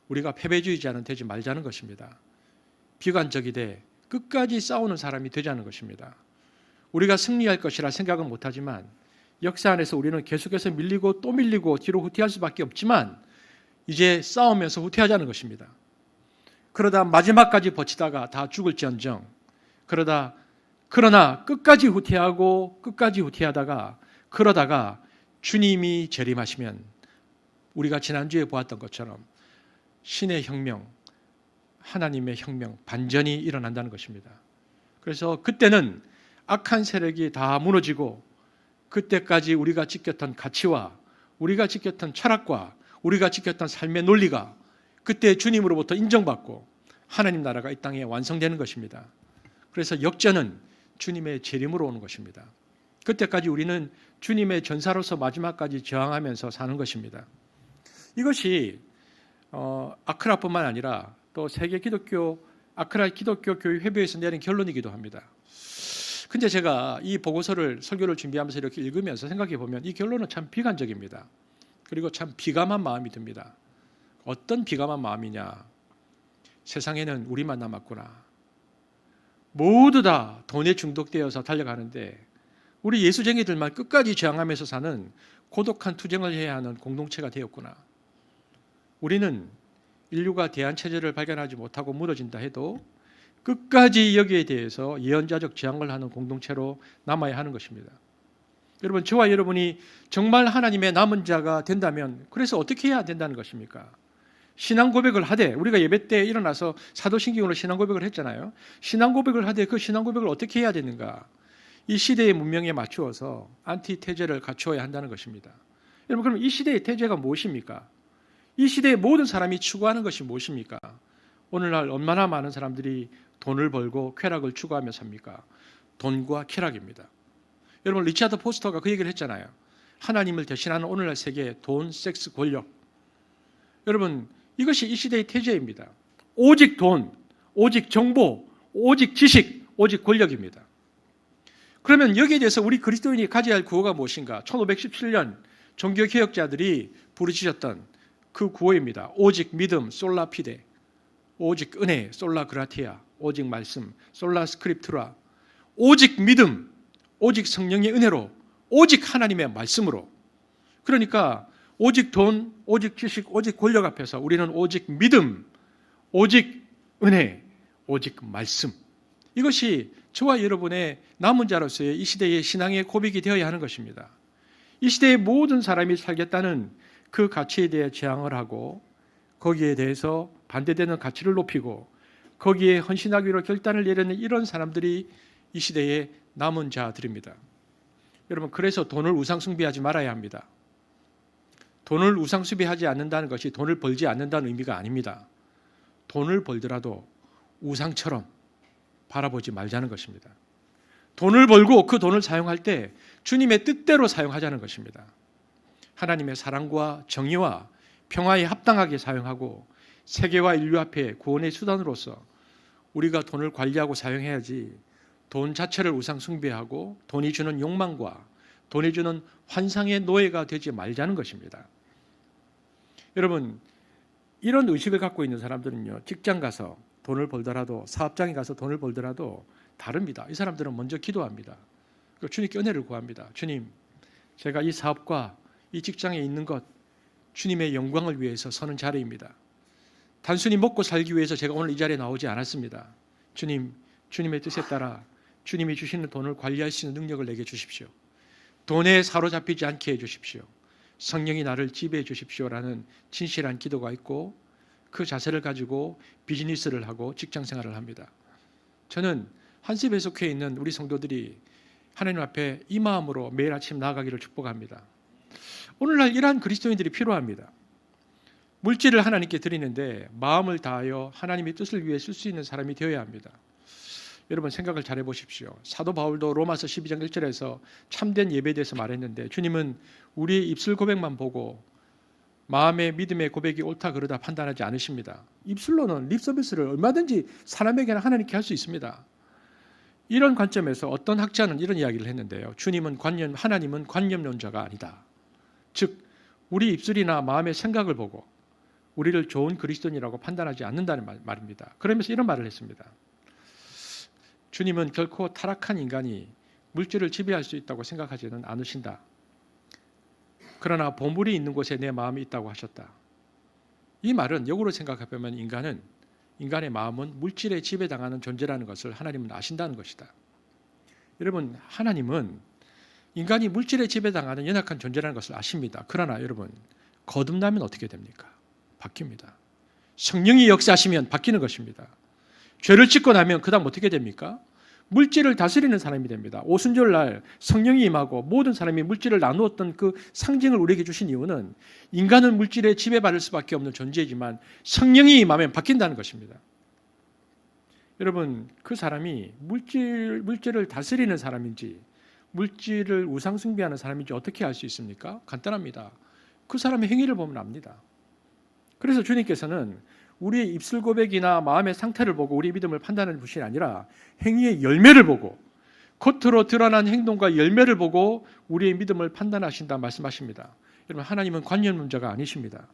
우리가 패배주의자는 되지 말자는 것입니다. 비관적이되 끝까지 싸우는 사람이 되자는 것입니다. 우리가 승리할 것이라 생각은 못하지만 역사 안에서 우리는 계속해서 밀리고 또 밀리고 뒤로 후퇴할 수밖에 없지만 이제 싸우면서 후퇴하자는 것입니다. 그러다 마지막까지 버티다가 다 죽을지언정 그러나 끝까지 후퇴하고 끝까지 후퇴하다가 그러다가 주님이 재림하시면 우리가 지난주에 보았던 것처럼 신의 혁명, 하나님의 혁명, 반전이 일어난다는 것입니다. 그래서 그때는 악한 세력이 다 무너지고 그때까지 우리가 지켰던 가치와 우리가 지켰던 철학과 우리가 지켰던 삶의 논리가 그때 주님으로부터 인정받고 하나님 나라가 이 땅에 완성되는 것입니다. 그래서 역전은 주님의 재림으로 오는 것입니다. 그때까지 우리는 주님의 전사로서 마지막까지 저항하면서 사는 것입니다. 이것이 아크라뿐만 아니라 또 세계 기독교 아크라 기독교 교회 회부에서 내린 결론이기도 합니다. 근데 제가 이 보고서를 설교를 준비하면서 이렇게 읽으면서 생각해 보면 이 결론은 참 비관적입니다. 그리고 참 비감한 마음이 듭니다. 어떤 비감한 마음이냐? 세상에는 우리만 남았구나. 모두 다 돈에 중독되어서 달려가는데 우리 예수쟁이들만 끝까지 저항하면서 사는 고독한 투쟁을 해야 하는 공동체가 되었구나. 우리는 인류가 대안체제를 발견하지 못하고 무너진다 해도 끝까지 여기에 대해서 예언자적 저항을 하는 공동체로 남아야 하는 것입니다. 여러분, 저와 여러분이 정말 하나님의 남은 자가 된다면 그래서 어떻게 해야 된다는 것입니까? 신앙 고백을 하되, 우리가 예배 때 일어나서 사도신경으로 신앙 고백을 했잖아요. 신앙 고백을 하되 그 신앙 고백을 어떻게 해야 되는가? 이 시대의 문명에 맞추어서 안티테제를 갖추어야 한다는 것입니다. 여러분, 그럼 이 시대의 태제가 무엇입니까? 이 시대의 모든 사람이 추구하는 것이 무엇입니까? 오늘날 얼마나 많은 사람들이 돈을 벌고 쾌락을 추구하며 삽니까? 돈과 쾌락입니다. 여러분, 리차드 포스터가 그 얘기를 했잖아요. 하나님을 대신하는 오늘날 세계의 돈, 섹스, 권력. 여러분, 이것이 이 시대의 태제입니다. 오직 돈, 오직 정보, 오직 지식, 오직 권력입니다. 그러면 여기에 대해서 우리 그리스도인이 가져야 할 구호가 무엇인가? 1517년 종교개혁자들이 부르짖었던 그 구호입니다. 오직 믿음, 솔라 피데. 오직 은혜, 솔라 그라티아. 오직 말씀, 솔라 스크립투라. 오직 믿음, 오직 성령의 은혜로, 오직 하나님의 말씀으로. 그러니까 오직 돈, 오직 지식, 오직 권력 앞에서 우리는 오직 믿음, 오직 은혜, 오직 말씀. 이것이 저와 여러분의 남은 자로서의 이 시대의 신앙의 고백이 되어야 하는 것입니다. 이 시대의 모든 사람이 살겠다는 그 가치에 대해 저항을 하고 거기에 대해서 반대되는 가치를 높이고 거기에 헌신하기로 결단을 내리는 이런 사람들이 이 시대의 남은 자들입니다. 여러분, 그래서 돈을 우상숭배하지 말아야 합니다. 돈을 우상숭배하지 않는다는 것이 돈을 벌지 않는다는 의미가 아닙니다. 돈을 벌더라도 우상처럼 바라보지 말자는 것입니다. 돈을 벌고 그 돈을 사용할 때 주님의 뜻대로 사용하자는 것입니다. 하나님의 사랑과 정의와 평화에 합당하게 사용하고 세계와 인류 앞에 구원의 수단으로서 우리가 돈을 관리하고 사용해야지 돈 자체를 우상 숭배하고 돈이 주는 욕망과 돈이 주는 환상의 노예가 되지 말자는 것입니다. 여러분, 이런 의식을 갖고 있는 사람들은요, 직장 가서 돈을 벌더라도, 사업장에 가서 돈을 벌더라도 다릅니다. 이 사람들은 먼저 기도합니다. 주님께 은혜를 구합니다. 주님, 제가 이 사업과 이 직장에 있는 것 주님의 영광을 위해서 서는 자리입니다. 단순히 먹고 살기 위해서 제가 오늘 이 자리에 나오지 않았습니다. 주님, 주님의 뜻에 따라 주님이 주시는 돈을 관리할 수 있는 능력을 내게 주십시오. 돈에 사로잡히지 않게 해주십시오. 성령이 나를 지배해 주십시오라는 진실한 기도가 있고 그 자세를 가지고 비즈니스를 하고 직장 생활을 합니다. 저는 한시배속회에 있는 우리 성도들이 하나님 앞에 이 마음으로 매일 아침 나아가기를 축복합니다. 오늘날 이러한 그리스도인들이 필요합니다. 물질을 하나님께 드리는데 마음을 다하여 하나님의 뜻을 위해 쓸 수 있는 사람이 되어야 합니다. 여러분, 생각을 잘 해보십시오. 사도 바울도 로마서 12장 1절에서 참된 예배에 대해서 말했는데 주님은 우리의 입술 고백만 보고 마음의 믿음의 고백이 옳다 그르다 판단하지 않으십니다. 입술로는 립서비스를 얼마든지 사람에게나 하나님께 할 수 있습니다. 이런 관점에서 어떤 학자는 이런 이야기를 했는데요. 하나님은 관념론자가 아니다. 즉 우리 입술이나 마음의 생각을 보고 우리를 좋은 그리스도인이라고 판단하지 않는다는 말입니다. 그러면서 이런 말을 했습니다. 주님은 결코 타락한 인간이 물질을 지배할 수 있다고 생각하지는 않으신다. 그러나 보물이 있는 곳에 내 마음이 있다고 하셨다. 이 말은 역으로 생각해보면 인간의 마음은 물질에 지배당하는 존재라는 것을 하나님은 아신다는 것이다. 여러분, 하나님은 인간이 물질에 지배당하는 연약한 존재라는 것을 아십니다. 그러나 여러분, 거듭나면 어떻게 됩니까? 바뀝니다. 성령이 역사하시면 바뀌는 것입니다. 죄를 짓고 나면 그 다음 어떻게 됩니까? 물질을 다스리는 사람이 됩니다. 오순절날 성령이 임하고 모든 사람이 물질을 나누었던 그 상징을 우리에게 주신 이유는 인간은 물질에 지배받을 수밖에 없는 존재이지만 성령이 임하면 바뀐다는 것입니다. 여러분, 그 사람이 물질을 다스리는 사람인지 물질을 우상숭배하는 사람인지 어떻게 알 수 있습니까? 간단합니다. 그 사람의 행위를 보면 압니다. 그래서 주님께서는 우리의 입술 고백이나 마음의 상태를 보고 우리의 믿음을 판단하는 것이 아니라 행위의 열매를 보고 겉으로 드러난 행동과 열매를 보고 우리의 믿음을 판단하신다 말씀하십니다. 여러분, 하나님은 관념론자가 아니십니다.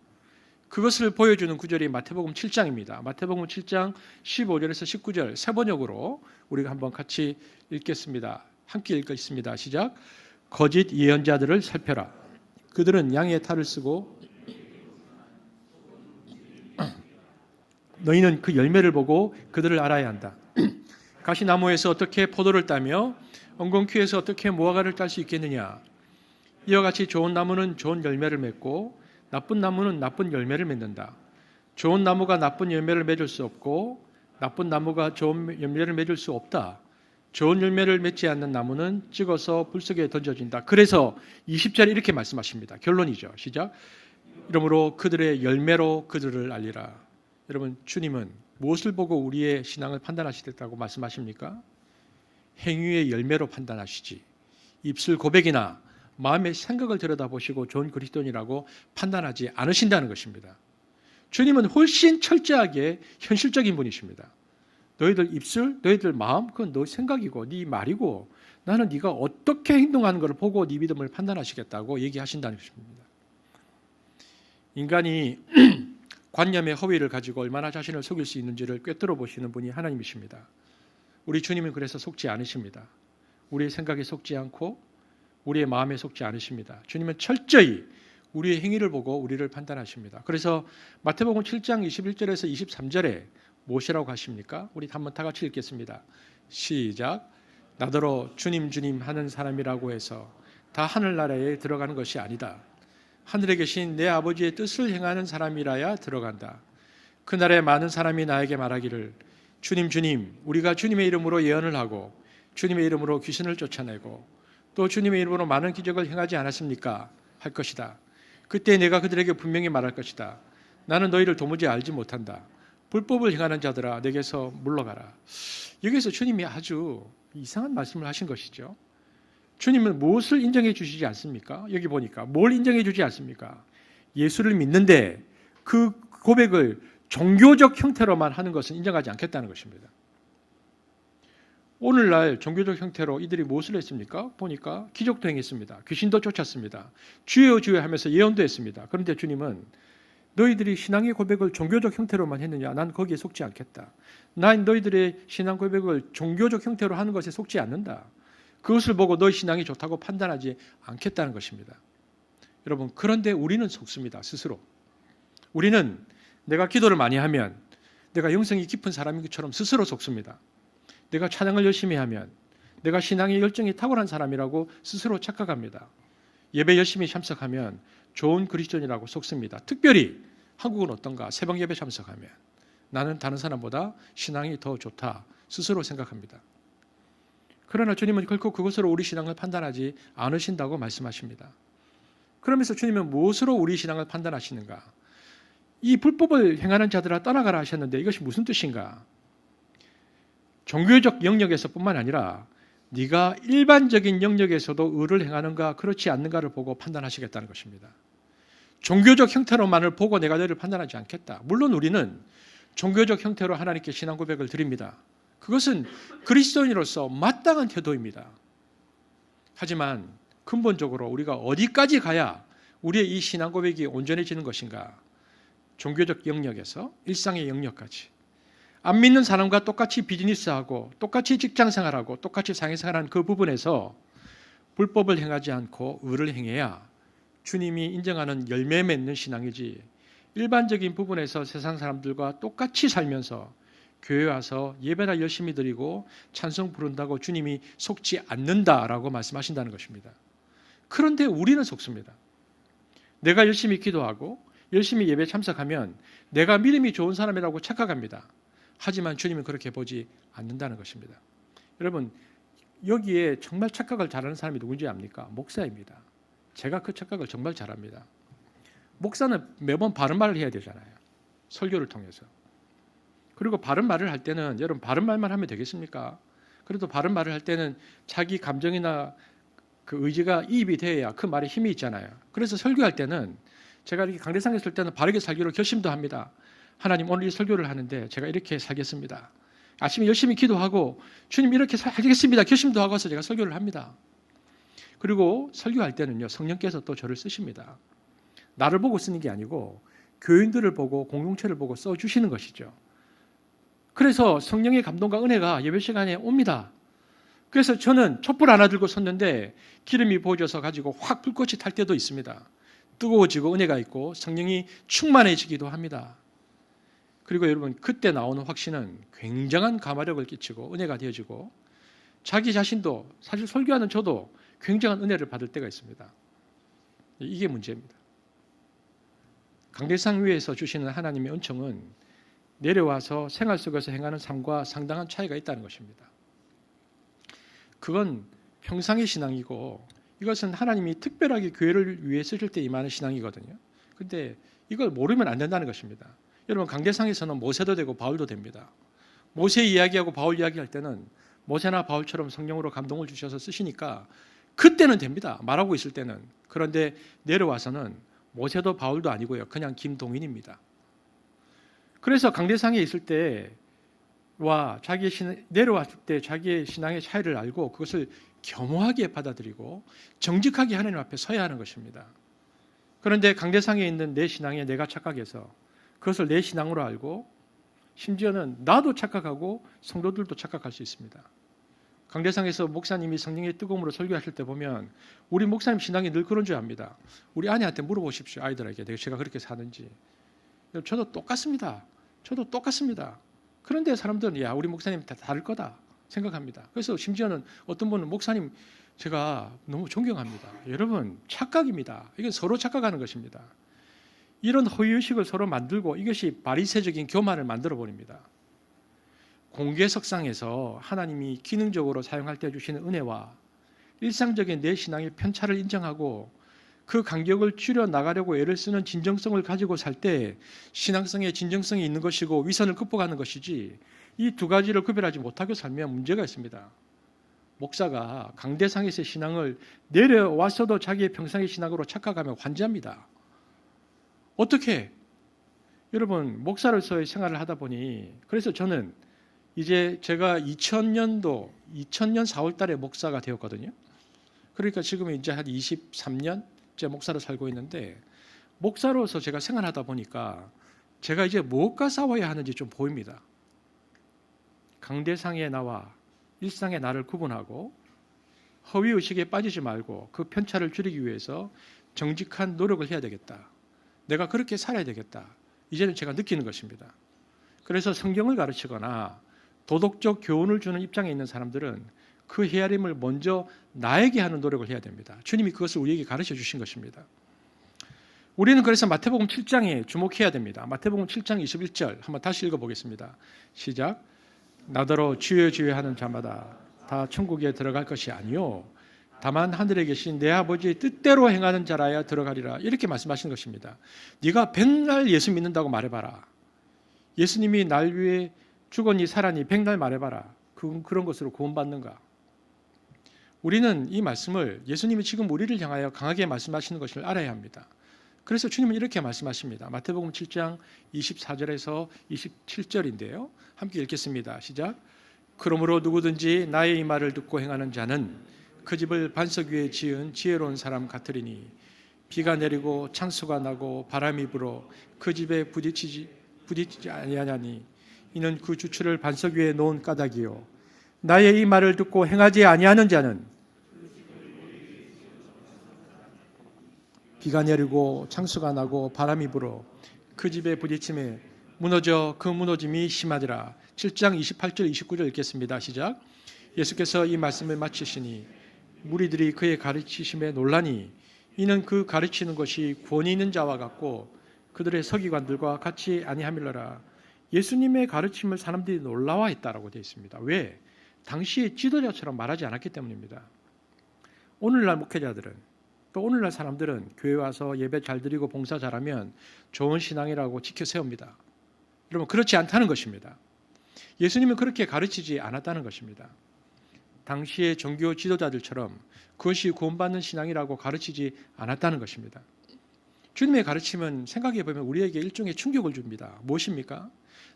그것을 보여주는 구절이 마태복음 7장입니다. 마태복음 7장 15절에서 19절 세 번역으로 우리가 한번 같이 읽겠습니다. 함께 읽겠습니다. 시작. 거짓 예언자들을 살펴라. 그들은 양의 탈을 쓰고 너희는 그 열매를 보고 그들을 알아야 한다. 가시나무에서 어떻게 포도를 따며 엉겅퀴에서 어떻게 무화과를 딸 수 있겠느냐. 이와 같이 좋은 나무는 좋은 열매를 맺고 나쁜 나무는 나쁜 열매를 맺는다. 좋은 나무가 나쁜 열매를 맺을 수 없고 나쁜 나무가 좋은 열매를 맺을 수 없다. 좋은 열매를 맺지 않는 나무는 찍어서 불 속에 던져진다. 그래서 20절에 이렇게 말씀하십니다. 결론이죠. 시작. 이러므로 그들의 열매로 그들을 알리라. 여러분, 주님은 무엇을 보고 우리의 신앙을 판단하시겠다고 말씀하십니까? 행위의 열매로 판단하시지 입술 고백이나 마음의 생각을 들여다보시고 좋은 그리스도인이라고 판단하지 않으신다는 것입니다. 주님은 훨씬 철저하게 현실적인 분이십니다. 너희들 입술, 너희들 마음, 그건 너 생각이고 네 말이고 나는 네가 어떻게 행동하는 것을 보고 네 믿음을 판단하시겠다고 얘기하신다는 것입니다. 인간이 관념의 허위를 가지고 얼마나 자신을 속일 수 있는지를 꿰뚫어 보시는 분이 하나님이십니다. 우리 주님은 그래서 속지 않으십니다. 우리의 생각에 속지 않고 우리의 마음에 속지 않으십니다. 주님은 철저히 우리의 행위를 보고 우리를 판단하십니다. 그래서 마태복음 7장 21절에서 23절에 무엇이라고 하십니까? 우리 한번 다 같이 읽겠습니다. 시작. 나더러 주님 주님 하는 사람이라고 해서 다 하늘나라에 들어가는 것이 아니다. 하늘에 계신 내 아버지의 뜻을 행하는 사람이라야 들어간다. 그날에 많은 사람이 나에게 말하기를 주님 주님 우리가 주님의 이름으로 예언을 하고 주님의 이름으로 귀신을 쫓아내고 또 주님의 이름으로 많은 기적을 행하지 않았습니까? 할 것이다. 그때 내가 그들에게 분명히 말할 것이다. 나는 너희를 도무지 알지 못한다. 불법을 행하는 자들아 내게서 물러가라. 여기서 주님이 아주 이상한 말씀을 하신 것이죠. 주님은 무엇을 인정해 주시지 않습니까? 여기 보니까 뭘 인정해 주지 않습니까? 예수를 믿는데 그 고백을 종교적 형태로만 하는 것은 인정하지 않겠다는 것입니다. 오늘날 종교적 형태로 이들이 무엇을 했습니까? 보니까 기적도 행했습니다. 귀신도 쫓았습니다. 주여 주여 하면서 예언도 했습니다. 그런데 주님은 너희들이 신앙의 고백을 종교적 형태로만 했느냐? 난 거기에 속지 않겠다. 난 너희들의 신앙 고백을 종교적 형태로 하는 것에 속지 않는다. 그것을 보고 너희 신앙이 좋다고 판단하지 않겠다는 것입니다. 여러분, 그런데 우리는 속습니다. 스스로. 우리는 내가 기도를 많이 하면 내가 영성이 깊은 사람인 것처럼 스스로 속습니다. 내가 찬양을 열심히 하면 내가 신앙의 열정이 탁월한 사람이라고 스스로 착각합니다. 예배 열심히 참석하면 좋은 그리스도인이라고 속습니다. 특별히 한국은 어떤가? 새벽 예배 참석하면 나는 다른 사람보다 신앙이 더 좋다 스스로 생각합니다. 그러나 주님은 결코 그것으로 우리 신앙을 판단하지 않으신다고 말씀하십니다. 그러면서 주님은 무엇으로 우리 신앙을 판단하시는가? 이 불법을 행하는 자들아 떠나가라 하셨는데 이것이 무슨 뜻인가? 종교적 영역에서뿐만 아니라 네가 일반적인 영역에서도 의를 행하는가 그렇지 않는가를 보고 판단하시겠다는 것입니다. 종교적 형태로만을 보고 내가 너를 판단하지 않겠다. 물론 우리는 종교적 형태로 하나님께 신앙 고백을 드립니다. 그것은 그리스도인으로서 마땅한 태도입니다. 하지만 근본적으로 우리가 어디까지 가야 우리의 이 신앙 고백이 온전해지는 것인가? 종교적 영역에서 일상의 영역까지. 안 믿는 사람과 똑같이 비즈니스하고 똑같이 직장생활하고 똑같이 사회생활하는 그 부분에서 불법을 행하지 않고 의를 행해야 주님이 인정하는 열매 맺는 신앙이지 일반적인 부분에서 세상 사람들과 똑같이 살면서 교회 와서 예배나 열심히 드리고 찬송 부른다고 주님이 속지 않는다라고 말씀하신다는 것입니다. 그런데 우리는 속습니다. 내가 열심히 기도하고 열심히 예배 참석하면 내가 믿음이 좋은 사람이라고 착각합니다. 하지만 주님은 그렇게 보지 않는다는 것입니다. 여러분, 여기에 정말 착각을 잘하는 사람이 누군지 압니까? 목사입니다. 제가 그 착각을 정말 잘합니다. 목사는 매번 바른 말을 해야 되잖아요. 설교를 통해서. 그리고 바른 말을 할 때는 여러분 바른 말만 하면 되겠습니까? 그래도 바른 말을 할 때는 자기 감정이나 그 의지가 이입이 돼야 그 말에 힘이 있잖아요. 그래서 설교할 때는 제가 이렇게 강대상에 있을 때는 바르게 살기로 결심도 합니다. 하나님 오늘 이 설교를 하는데 제가 이렇게 살겠습니다. 아침에 열심히 기도하고 주님 이렇게 살겠습니다. 결심도 하고서 제가 설교를 합니다. 그리고 설교할 때는요, 성령께서 또 저를 쓰십니다. 나를 보고 쓰는 게 아니고 교인들을 보고 공동체를 보고 써주시는 것이죠. 그래서 성령의 감동과 은혜가 예배 시간에 옵니다. 그래서 저는 촛불 하나 들고 섰는데 기름이 부어져서 가지고 확 불꽃이 탈 때도 있습니다. 뜨거워지고 은혜가 있고 성령이 충만해지기도 합니다. 그리고 여러분, 그때 나오는 확신은 굉장한 감화력을 끼치고 은혜가 되어지고 자기 자신도, 사실 설교하는 저도 굉장한 은혜를 받을 때가 있습니다. 이게 문제입니다. 강대상 위에서 주시는 하나님의 은총은 내려와서 생활 속에서 행하는 삶과 상당한 차이가 있다는 것입니다. 그건 평상의 신앙이고 이것은 하나님이 특별하게 교회를 위해 쓰실 때 임하는 신앙이거든요. 그런데 이걸 모르면 안 된다는 것입니다. 여러분, 강대상에서는 모세도 되고 바울도 됩니다. 모세 이야기하고 바울 이야기할 때는 모세나 바울처럼 성령으로 감동을 주셔서 쓰시니까 그때는 됩니다. 말하고 있을 때는. 그런데 내려와서는 모세도 바울도 아니고요. 그냥 김동인입니다. 그래서 강대상에 있을 때와 내려왔을 때 자기의 신앙의 차이를 알고 그것을 겸허하게 받아들이고 정직하게 하나님 앞에 서야 하는 것입니다. 그런데 강대상에 있는 내 신앙에 내가 착각해서 그것을 내 신앙으로 알고 심지어는 나도 착각하고 성도들도 착각할 수 있습니다. 강대상에서 목사님이 성령의 뜨거움으로 설교하실 때 보면 우리 목사님 신앙이 늘 그런 줄 압니다. 우리 아내한테 물어보십시오. 아이들에게 제가 그렇게 사는지. 저도 똑같습니다. 그런데 사람들은 야, 우리 목사님 다 다를 거다 생각합니다. 그래서 심지어는 어떤 분은 목사님 제가 너무 존경합니다. 여러분, 착각입니다. 이건 서로 착각하는 것입니다. 이런 허위의식을 서로 만들고 이것이 바리새적인 교만을 만들어 버립니다. 공개석상에서 하나님이 기능적으로 사용할 때 주시는 은혜와 일상적인 내 신앙의 편차를 인정하고 그 간격을 줄여 나가려고 애를 쓰는 진정성을 가지고 살 때 신앙성에 진정성이 있는 것이고 위선을 극복하는 것이지, 이 두 가지를 구별하지 못하고 살면 문제가 있습니다. 목사가 강대상에서의 신앙을 내려와서도 자기의 평상의 신앙으로 착각하면 환자입니다. 어떻게? 여러분, 목사로서의 생활을 하다 보니, 그래서 저는 이제 제가 2000년 4월 달에 목사가 되었거든요. 그러니까 지금 이제 한 23년째 목사로 살고 있는데, 목사로서 제가 생활하다 보니까 제가 이제 무엇과 싸워야 하는지 좀 보입니다. 강대상의 나와 일상의 나를 구분하고 허위의식에 빠지지 말고 그 편차를 줄이기 위해서 정직한 노력을 해야 되겠다. 내가 그렇게 살아야 되겠다. 이제는 제가 느끼는 것입니다. 그래서 성경을 가르치거나 도덕적 교훈을 주는 입장에 있는 사람들은 그 헤아림을 먼저 나에게 하는 노력을 해야 됩니다. 주님이 그것을 우리에게 가르쳐 주신 것입니다. 우리는 그래서 마태복음 7장에 주목해야 됩니다. 마태복음 7장 21절 한번 다시 읽어보겠습니다. 시작. 나더러 주여 주여 하는 자마다 다 천국에 들어갈 것이 아니요 다만 하늘에 계신 내 아버지의 뜻대로 행하는 자라야 들어가리라. 이렇게 말씀하시는 것입니다. 네가 백날 예수 믿는다고 말해봐라. 예수님이 날 위해 죽었니 살았니 백날 말해봐라. 그런 것으로 구원받는가? 우리는 이 말씀을, 예수님이 지금 우리를 향하여 강하게 말씀하시는 것을 알아야 합니다. 그래서 주님은 이렇게 말씀하십니다. 마태복음 7장 24절에서 27절인데요. 함께 읽겠습니다. 시작. 그러므로 누구든지 나의 이 말을 듣고 행하는 자는 그 집을 반석 위에 지은 지혜로운 사람 같으리니 비가 내리고 창수가 나고 바람이 불어 그 집에 부딪히지 아니하냐니 이는 그 주추를 반석 위에 놓은 까닭이요 나의 이 말을 듣고 행하지 아니하는 자는 비가 내리고 창수가 나고 바람이 불어 그 집에 부딪힘에 무너져 그 무너짐이 심하더라. 7장 28절 29절 읽겠습니다. 시작. 예수께서 이 말씀을 마치시니 무리들이 그의 가르치심에 놀라니 이는 그 가르치는 것이 권위 있는 자와 같고 그들의 서기관들과 같이 아니함일러라. 예수님의 가르침을 사람들이 놀라워했다라고 되어 있습니다. 왜? 당시의 지도자처럼 말하지 않았기 때문입니다. 오늘날 목회자들은 또 오늘날 사람들은 교회 와서 예배 잘 드리고 봉사 잘하면 좋은 신앙이라고 지켜 세웁니다. 여러분, 그렇지 않다는 것입니다. 예수님은 그렇게 가르치지 않았다는 것입니다. 당시의 종교 지도자들처럼 그것이 구원받는 신앙이라고 가르치지 않았다는 것입니다. 주님의 가르침은 생각해 보면 우리에게 일종의 충격을 줍니다. 무엇입니까?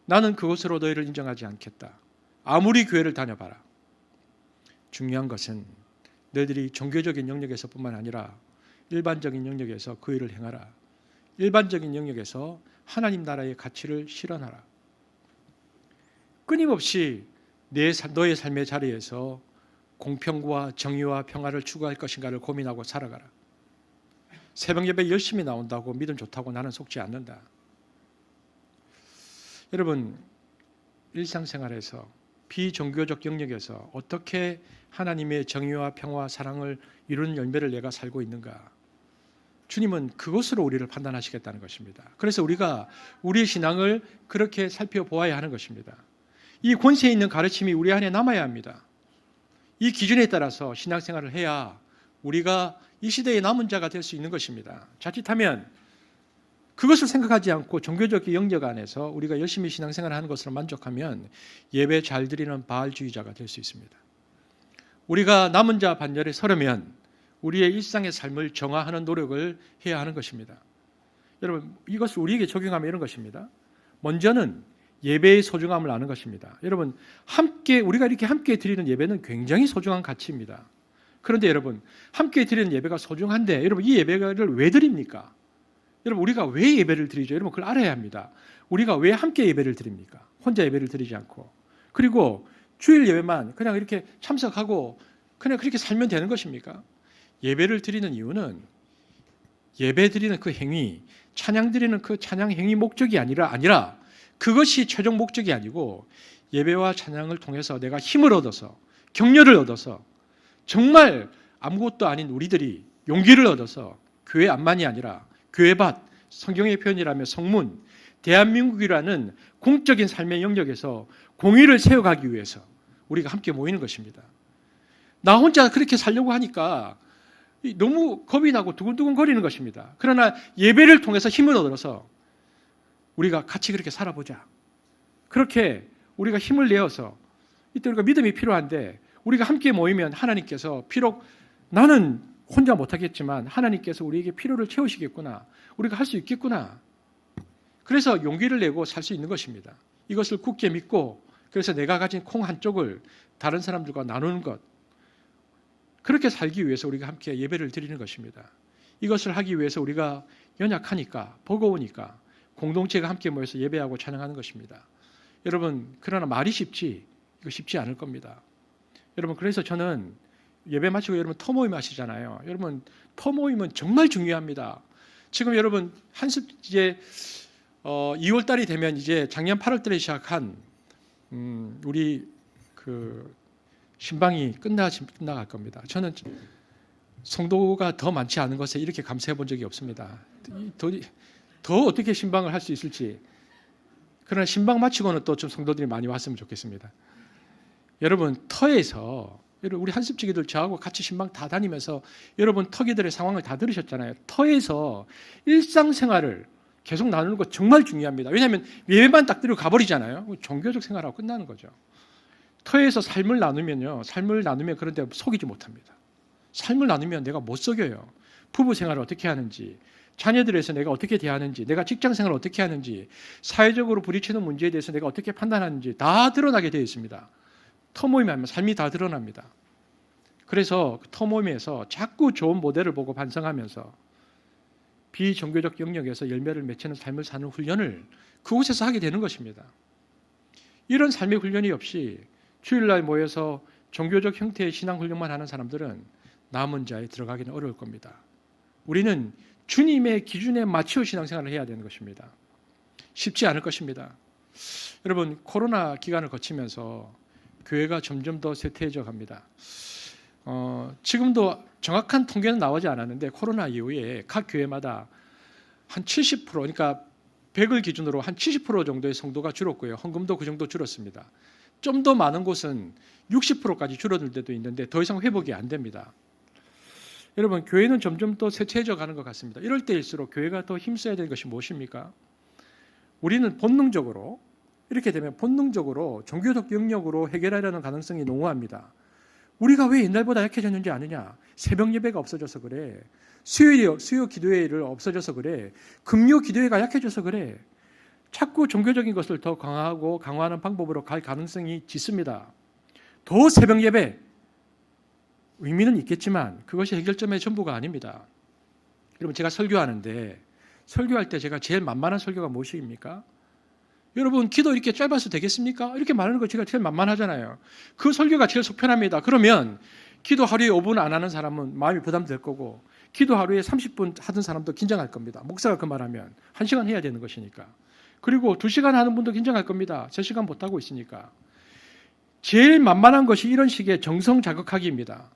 나는 그것으로 너희를 인정하지 않겠다. 아무리 교회를 다녀봐라. 중요한 것은 너희들이 종교적인 영역에서뿐만 아니라 일반적인 영역에서 그 일을 행하라. 일반적인 영역에서 하나님 나라의 가치를 실현하라. 끊임없이 너의 삶의 자리에서 공평과 정의와 평화를 추구할 것인가를 고민하고 살아가라. 새벽 예배 열심히 나온다고 믿음 좋다고 나는 속지 않는다. 여러분, 일상생활에서 비종교적 영역에서 어떻게 하나님의 정의와 평화와 사랑을 이루는 열매를 내가 살고 있는가? 주님은 그것으로 우리를 판단하시겠다는 것입니다. 그래서 우리가 우리의 신앙을 그렇게 살펴보아야 하는 것입니다. 이 권세 있는 가르침이 우리 안에 남아야 합니다. 이 기준에 따라서 신앙생활을 해야 우리가 이 시대의 남은 자가 될 수 있는 것입니다. 자칫하면 그것을 생각하지 않고 종교적 영역 안에서 우리가 열심히 신앙생활을 하는 것으로 만족하면 예배 잘 드리는 바알주의자가 될 수 있습니다. 우리가 남은 자 반열에 서려면 우리의 일상의 삶을 정화하는 노력을 해야 하는 것입니다. 여러분, 이것을 우리에게 적용하면 이런 것입니다. 먼저는 예배의 소중함을 아는 것입니다. 여러분, 우리가 이렇게 함께 드리는 예배는 굉장히 소중한 가치입니다. 그런데 여러분, 함께 드리는 예배가 소중한데 여러분, 이 예배를 왜 드립니까? 여러분, 우리가 왜 예배를 드리죠? 여러분, 그걸 알아야 합니다. 우리가 왜 함께 예배를 드립니까? 혼자 예배를 드리지 않고. 그리고 주일 예배만 그냥 이렇게 참석하고 그냥 그렇게 살면 되는 것입니까? 예배를 드리는 이유는 예배 드리는 그 행위, 찬양 드리는 그 찬양 행위 목적이 아니라 그것이 최종 목적이 아니고 예배와 찬양을 통해서 내가 힘을 얻어서 격려를 얻어서 정말 아무것도 아닌 우리들이 용기를 얻어서 교회 안만이 아니라 교회 밖, 성경의 표현이라면 성문, 대한민국이라는 공적인 삶의 영역에서 공의를 세워가기 위해서 우리가 함께 모이는 것입니다. 나 혼자 그렇게 살려고 하니까 너무 겁이 나고 두근두근 거리는 것입니다. 그러나 예배를 통해서 힘을 얻어서 우리가 같이 그렇게 살아보자. 그렇게 우리가 힘을 내어서 이때 우리가 믿음이 필요한데 우리가 함께 모이면 하나님께서 비록 나는 혼자 못하겠지만 하나님께서 우리에게 필요를 채우시겠구나. 우리가 할 수 있겠구나. 그래서 용기를 내고 살 수 있는 것입니다. 이것을 굳게 믿고 그래서 내가 가진 콩 한쪽을 다른 사람들과 나누는 것. 그렇게 살기 위해서 우리가 함께 예배를 드리는 것입니다. 이것을 하기 위해서 우리가 연약하니까 버거우니까 공동체가 함께 모여서 예배하고 찬양하는 것입니다. 여러분, 그러나 말이 쉽지 이거 쉽지 않을 겁니다. 여러분, 그래서 저는 예배 마치고 여러분 터모임 하시잖아요. 여러분, 터모임은 정말 중요합니다. 지금 여러분 이제 2월 달이 되면 이제 작년 8월 달에 시작한 우리 그 신방이 끝나갈 겁니다. 저는 성도가 더 많지 않은 것에 이렇게 감사해 본 적이 없습니다. 더 어떻게 신방을 할 수 있을지. 그러나 신방 마치고는 또 좀 성도들이 많이 왔으면 좋겠습니다. 여러분, 터에서 우리 한습지기들 저하고 같이 신방 다 다니면서 여러분 터기들의 상황을 다 들으셨잖아요. 터에서 일상생활을 계속 나누는 것 정말 중요합니다. 왜냐하면 예배만 딱 드리고 가버리잖아요. 종교적 생활하고 끝나는 거죠. 터에서 삶을 나누면 그런데 속이지 못합니다. 삶을 나누면 내가 못 속여요. 부부 생활을 어떻게 하는지, 자녀들에서 내가 어떻게 대하는지, 내가 직장 생활을 어떻게 하는지, 사회적으로 부딪히는 문제에 대해서 내가 어떻게 판단하는지 다 드러나게 되어 있습니다. 터모임에 하면 삶이 다 드러납니다. 그래서 그 터모임에서 자꾸 좋은 모델을 보고 반성하면서 비종교적 영역에서 열매를 맺히는 삶을 사는 훈련을 그곳에서 하게 되는 것입니다. 이런 삶의 훈련이 없이 주일날 모여서 종교적 형태의 신앙 훈련만 하는 사람들은 남은 자에 들어가기는 어려울 겁니다. 우리는 주님의 기준에 맞춰 신앙생활을 해야 되는 것입니다. 쉽지 않을 것입니다. 여러분, 코로나 기간을 거치면서 교회가 점점 더 쇠퇴해져 갑니다. 지금도 정확한 통계는 나오지 않았는데 코로나 이후에 각 교회마다 한 70% 그러니까 100을 기준으로 한 70% 정도의 성도가 줄었고요. 헌금도 그 정도 줄었습니다. 좀 더 많은 곳은 60%까지 줄어들 때도 있는데 더 이상 회복이 안 됩니다. 여러분, 교회는 점점 더 쇠퇴해져 가는 것 같습니다. 이럴 때일수록 교회가 더 힘써야 되는 것이 무엇입니까? 우리는 이렇게 되면 본능적으로 종교적 영역으로 해결하려는 가능성이 농후합니다. 우리가 왜 옛날보다 약해졌는지 아느냐? 새벽 예배가 없어져서 그래. 수요 기도회를 없어져서 그래. 금요 기도회가 약해져서 그래. 자꾸 종교적인 것을 더 강화하고 강화하는 방법으로 갈 가능성이 짙습니다. 더 새벽 예배 의미는 있겠지만 그것이 해결점의 전부가 아닙니다. 여러분, 제가 설교하는데 설교할 때 제가 제일 만만한 설교가 무엇입니까? 여러분, 기도 이렇게 짧아서 되겠습니까? 이렇게 말하는 거 제가 제일 만만하잖아요. 그 설교가 제일 속편합니다. 그러면 기도 하루에 5분 안 하는 사람은 마음이 부담될 거고, 기도 하루에 30분 하던 사람도 긴장할 겁니다. 목사가 그 말하면 1시간 해야 되는 것이니까. 그리고 2시간 하는 분도 긴장할 겁니다. 3시간 못하고 있으니까. 제일 만만한 것이 이런 식의 정성 자극하기입니다.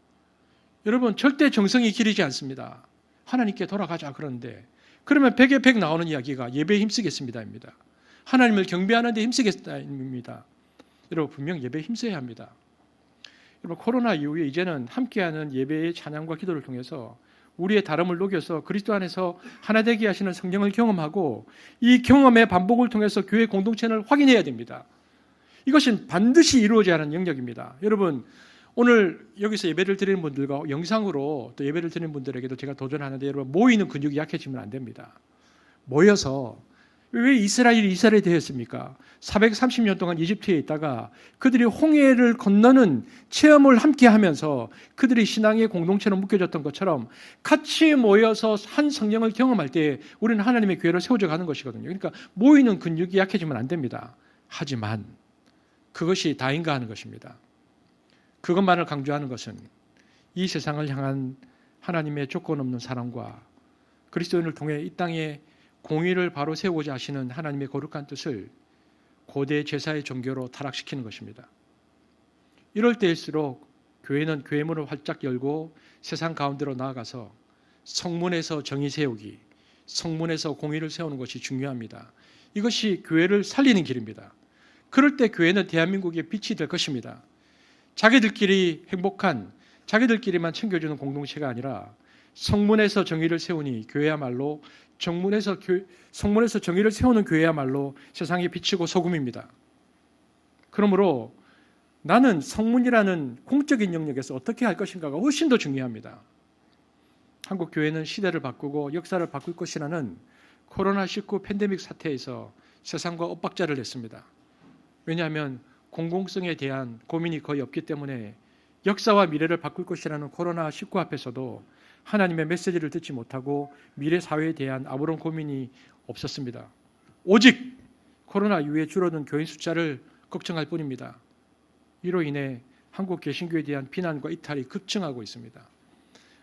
여러분, 절대 정성이 기르지 않습니다. 하나님께 돌아가자 그러는데, 그러면 100에 100 나오는 이야기가 예배에 힘쓰겠습니다입니다. 하나님을 경배하는 데 힘쓰겠다입니다. 여러분, 분명 예배에 힘써야 합니다. 여러분, 코로나 이후에 이제는 함께하는 예배의 찬양과 기도를 통해서 우리의 다름을 녹여서 그리스도 안에서 하나 되게 하시는 성령을 경험하고, 이 경험의 반복을 통해서 교회 공동체를 확인해야 됩니다. 이것은 반드시 이루어져야 하는 영역입니다. 여러분, 오늘 여기서 예배를 드리는 분들과 영상으로 또 예배를 드리는 분들에게도 제가 도전하는데, 여러분, 모이는 근육이 약해지면 안 됩니다. 모여서, 왜 이스라엘이 되었습니까? 430년 동안 이집트에 있다가 그들이 홍해를 건너는 체험을 함께 하면서 그들이 신앙의 공동체로 묶여졌던 것처럼 같이 모여서 한 성령을 경험할 때 우리는 하나님의 교회로 세워져 가는 것이거든요. 그러니까 모이는 근육이 약해지면 안 됩니다. 하지만 그것이 다인가 하는 것입니다. 그것만을 강조하는 것은 이 세상을 향한 하나님의 조건 없는 사랑과 그리스도인을 통해 이 땅에 공의를 바로 세우고자 하시는 하나님의 거룩한 뜻을 고대 제사의 종교로 타락시키는 것입니다. 이럴 때일수록 교회는 교회 문을 활짝 열고 세상 가운데로 나아가서 성문에서 정의 세우기, 성문에서 공의를 세우는 것이 중요합니다. 이것이 교회를 살리는 길입니다. 그럴 때 교회는 대한민국의 빛이 될 것입니다. 자기들끼리 행복한, 자기들끼리만 챙겨주는 공동체가 아니라 성문에서 정의를 세우니 교회야말로 성문에서 정의를 세우는 교회야말로 세상에 비치고 소금입니다. 그러므로 나는 성문이라는 공적인 영역에서 어떻게 할 것인가가 훨씬 더 중요합니다. 한국 교회는 시대를 바꾸고 역사를 바꿀 것이라는 코로나19 팬데믹 사태에서 세상과 엇박자를 냈습니다. 왜냐하면 공공성에 대한 고민이 거의 없기 때문에 역사와 미래를 바꿀 것이라는 코로나19 앞에서도 하나님의 메시지를 듣지 못하고 미래 사회에 대한 아무런 고민이 없었습니다. 오직 코로나 이후에 줄어든 교인 숫자를 걱정할 뿐입니다. 이로 인해 한국 개신교에 대한 비난과 이탈이 급증하고 있습니다.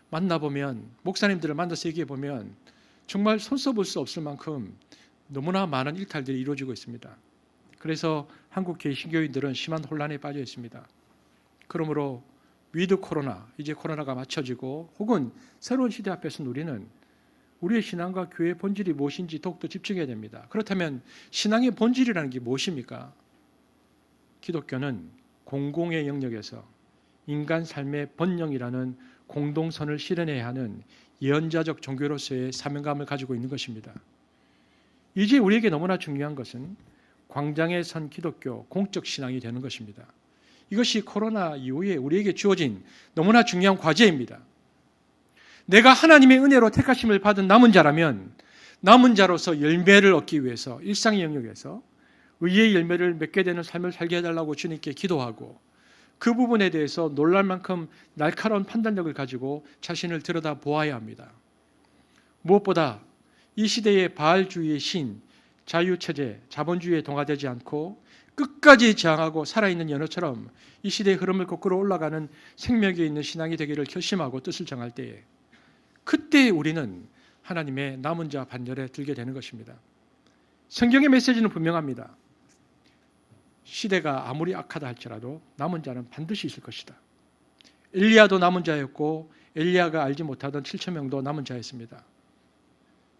만나보면, 목사님들을 만나서 얘기해보면 정말 손써볼 수 없을 만큼 너무나 많은 일탈들이 이루어지고 있습니다. 그래서 한국 개신교인들은 심한 혼란에 빠져 있습니다. 그러므로 위드 코로나, 이제 코로나가 맞춰지고 혹은 새로운 시대 앞에서 우리는 우리의 신앙과 교회의 본질이 무엇인지 더욱더 집중해야 됩니다. 그렇다면 신앙의 본질이라는 게 무엇입니까? 기독교는 공공의 영역에서 인간 삶의 번영이라는 공동선을 실현해야 하는 예언자적 종교로서의 사명감을 가지고 있는 것입니다. 이제 우리에게 너무나 중요한 것은 광장에 선 기독교 공적 신앙이 되는 것입니다. 이것이 코로나 이후에 우리에게 주어진 너무나 중요한 과제입니다. 내가 하나님의 은혜로 택하심을 받은 남은 자라면 남은 자로서 열매를 얻기 위해서 일상의 영역에서 의의 열매를 맺게 되는 삶을 살게 해달라고 주님께 기도하고, 그 부분에 대해서 놀랄 만큼 날카로운 판단력을 가지고 자신을 들여다 보아야 합니다. 무엇보다 이 시대의 바알주의의 신, 자유체제, 자본주의에 동화되지 않고 끝까지 저항하고 살아있는 연어처럼 이 시대의 흐름을 거꾸로 올라가는 생명이 있는 신앙이 되기를 결심하고 뜻을 정할 때에, 그때 우리는 하나님의 남은 자 반열에 들게 되는 것입니다. 성경의 메시지는 분명합니다. 시대가 아무리 악하다 할지라도 남은 자는 반드시 있을 것이다. 엘리야도 남은 자였고 엘리야가 알지 못하던 7,000명도 남은 자였습니다.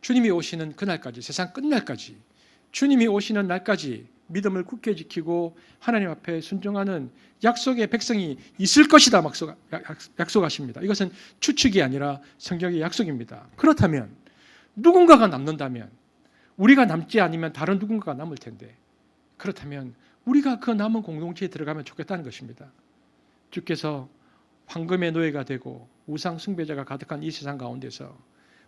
주님이 오시는 그날까지, 세상 끝날까지, 주님이 오시는 날까지 믿음을 굳게 지키고 하나님 앞에 순종하는 약속의 백성이 있을 것이다 약속하십니다. 이것은 추측이 아니라 성경의 약속입니다. 그렇다면 누군가가 남는다면, 우리가 남지 않으면 다른 누군가가 남을 텐데, 그렇다면 우리가 그 남은 공동체에 들어가면 좋겠다는 것입니다. 주께서 황금의 노예가 되고 우상 숭배자가 가득한 이 세상 가운데서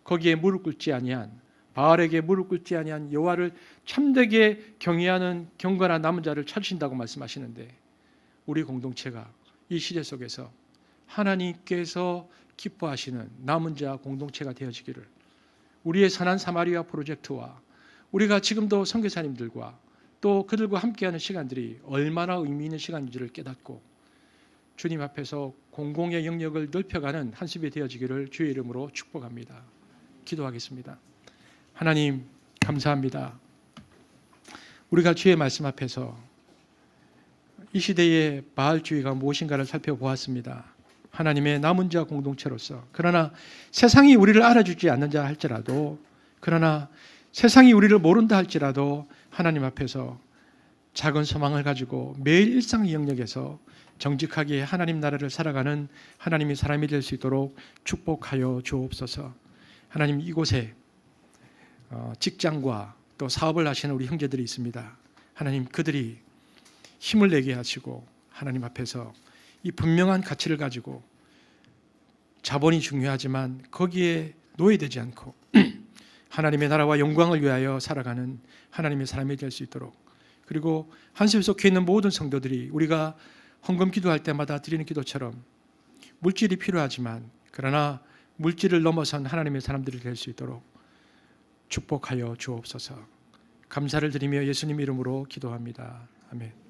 거기에 무릎 꿇지 아니한 바알에게 무릎 꿇지 아니한 여호와를 참되게 경외하는 경건한 남은 자를 찾으신다고 말씀하시는데 우리 공동체가 이 시대 속에서 하나님께서 기뻐하시는 남은 자 공동체가 되어지기를 우리의 선한 사마리아 프로젝트와 우리가 지금도 선교사님들과 또 그들과 함께하는 시간들이 얼마나 의미 있는 시간인지를 깨닫고 주님 앞에서 공공의 영역을 넓혀가는 한습이 되어지기를 주의 이름으로 축복합니다. 기도하겠습니다. 하나님 감사합니다. 우리가 주의 말씀 앞에서 이 시대의 바알주의가 무엇인가를 살펴보았습니다. 하나님의 남은 자 공동체로서 그러나 세상이 우리를 알아주지 않는다 할지라도 그러나 세상이 우리를 모른다 할지라도 하나님 앞에서 작은 소망을 가지고 매일 일상의 영역에서 정직하게 하나님 나라를 살아가는 하나님의 사람이 될 수 있도록 축복하여 주옵소서. 하나님 이곳에 직장과 또 사업을 하시는 우리 형제들이 있습니다. 하나님 그들이 힘을 내게 하시고 하나님 앞에서 이 분명한 가치를 가지고 자본이 중요하지만 거기에 노예되지 않고 하나님의 나라와 영광을 위하여 살아가는 하나님의 사람이 될 수 있도록 그리고 한습에 속해 있는 모든 성도들이 우리가 헌금 기도할 때마다 드리는 기도처럼 물질이 필요하지만 그러나 물질을 넘어선 하나님의 사람들이 될 수 있도록 축복하여 주옵소서. 감사를 드리며 예수님 이름으로 기도합니다. 아멘.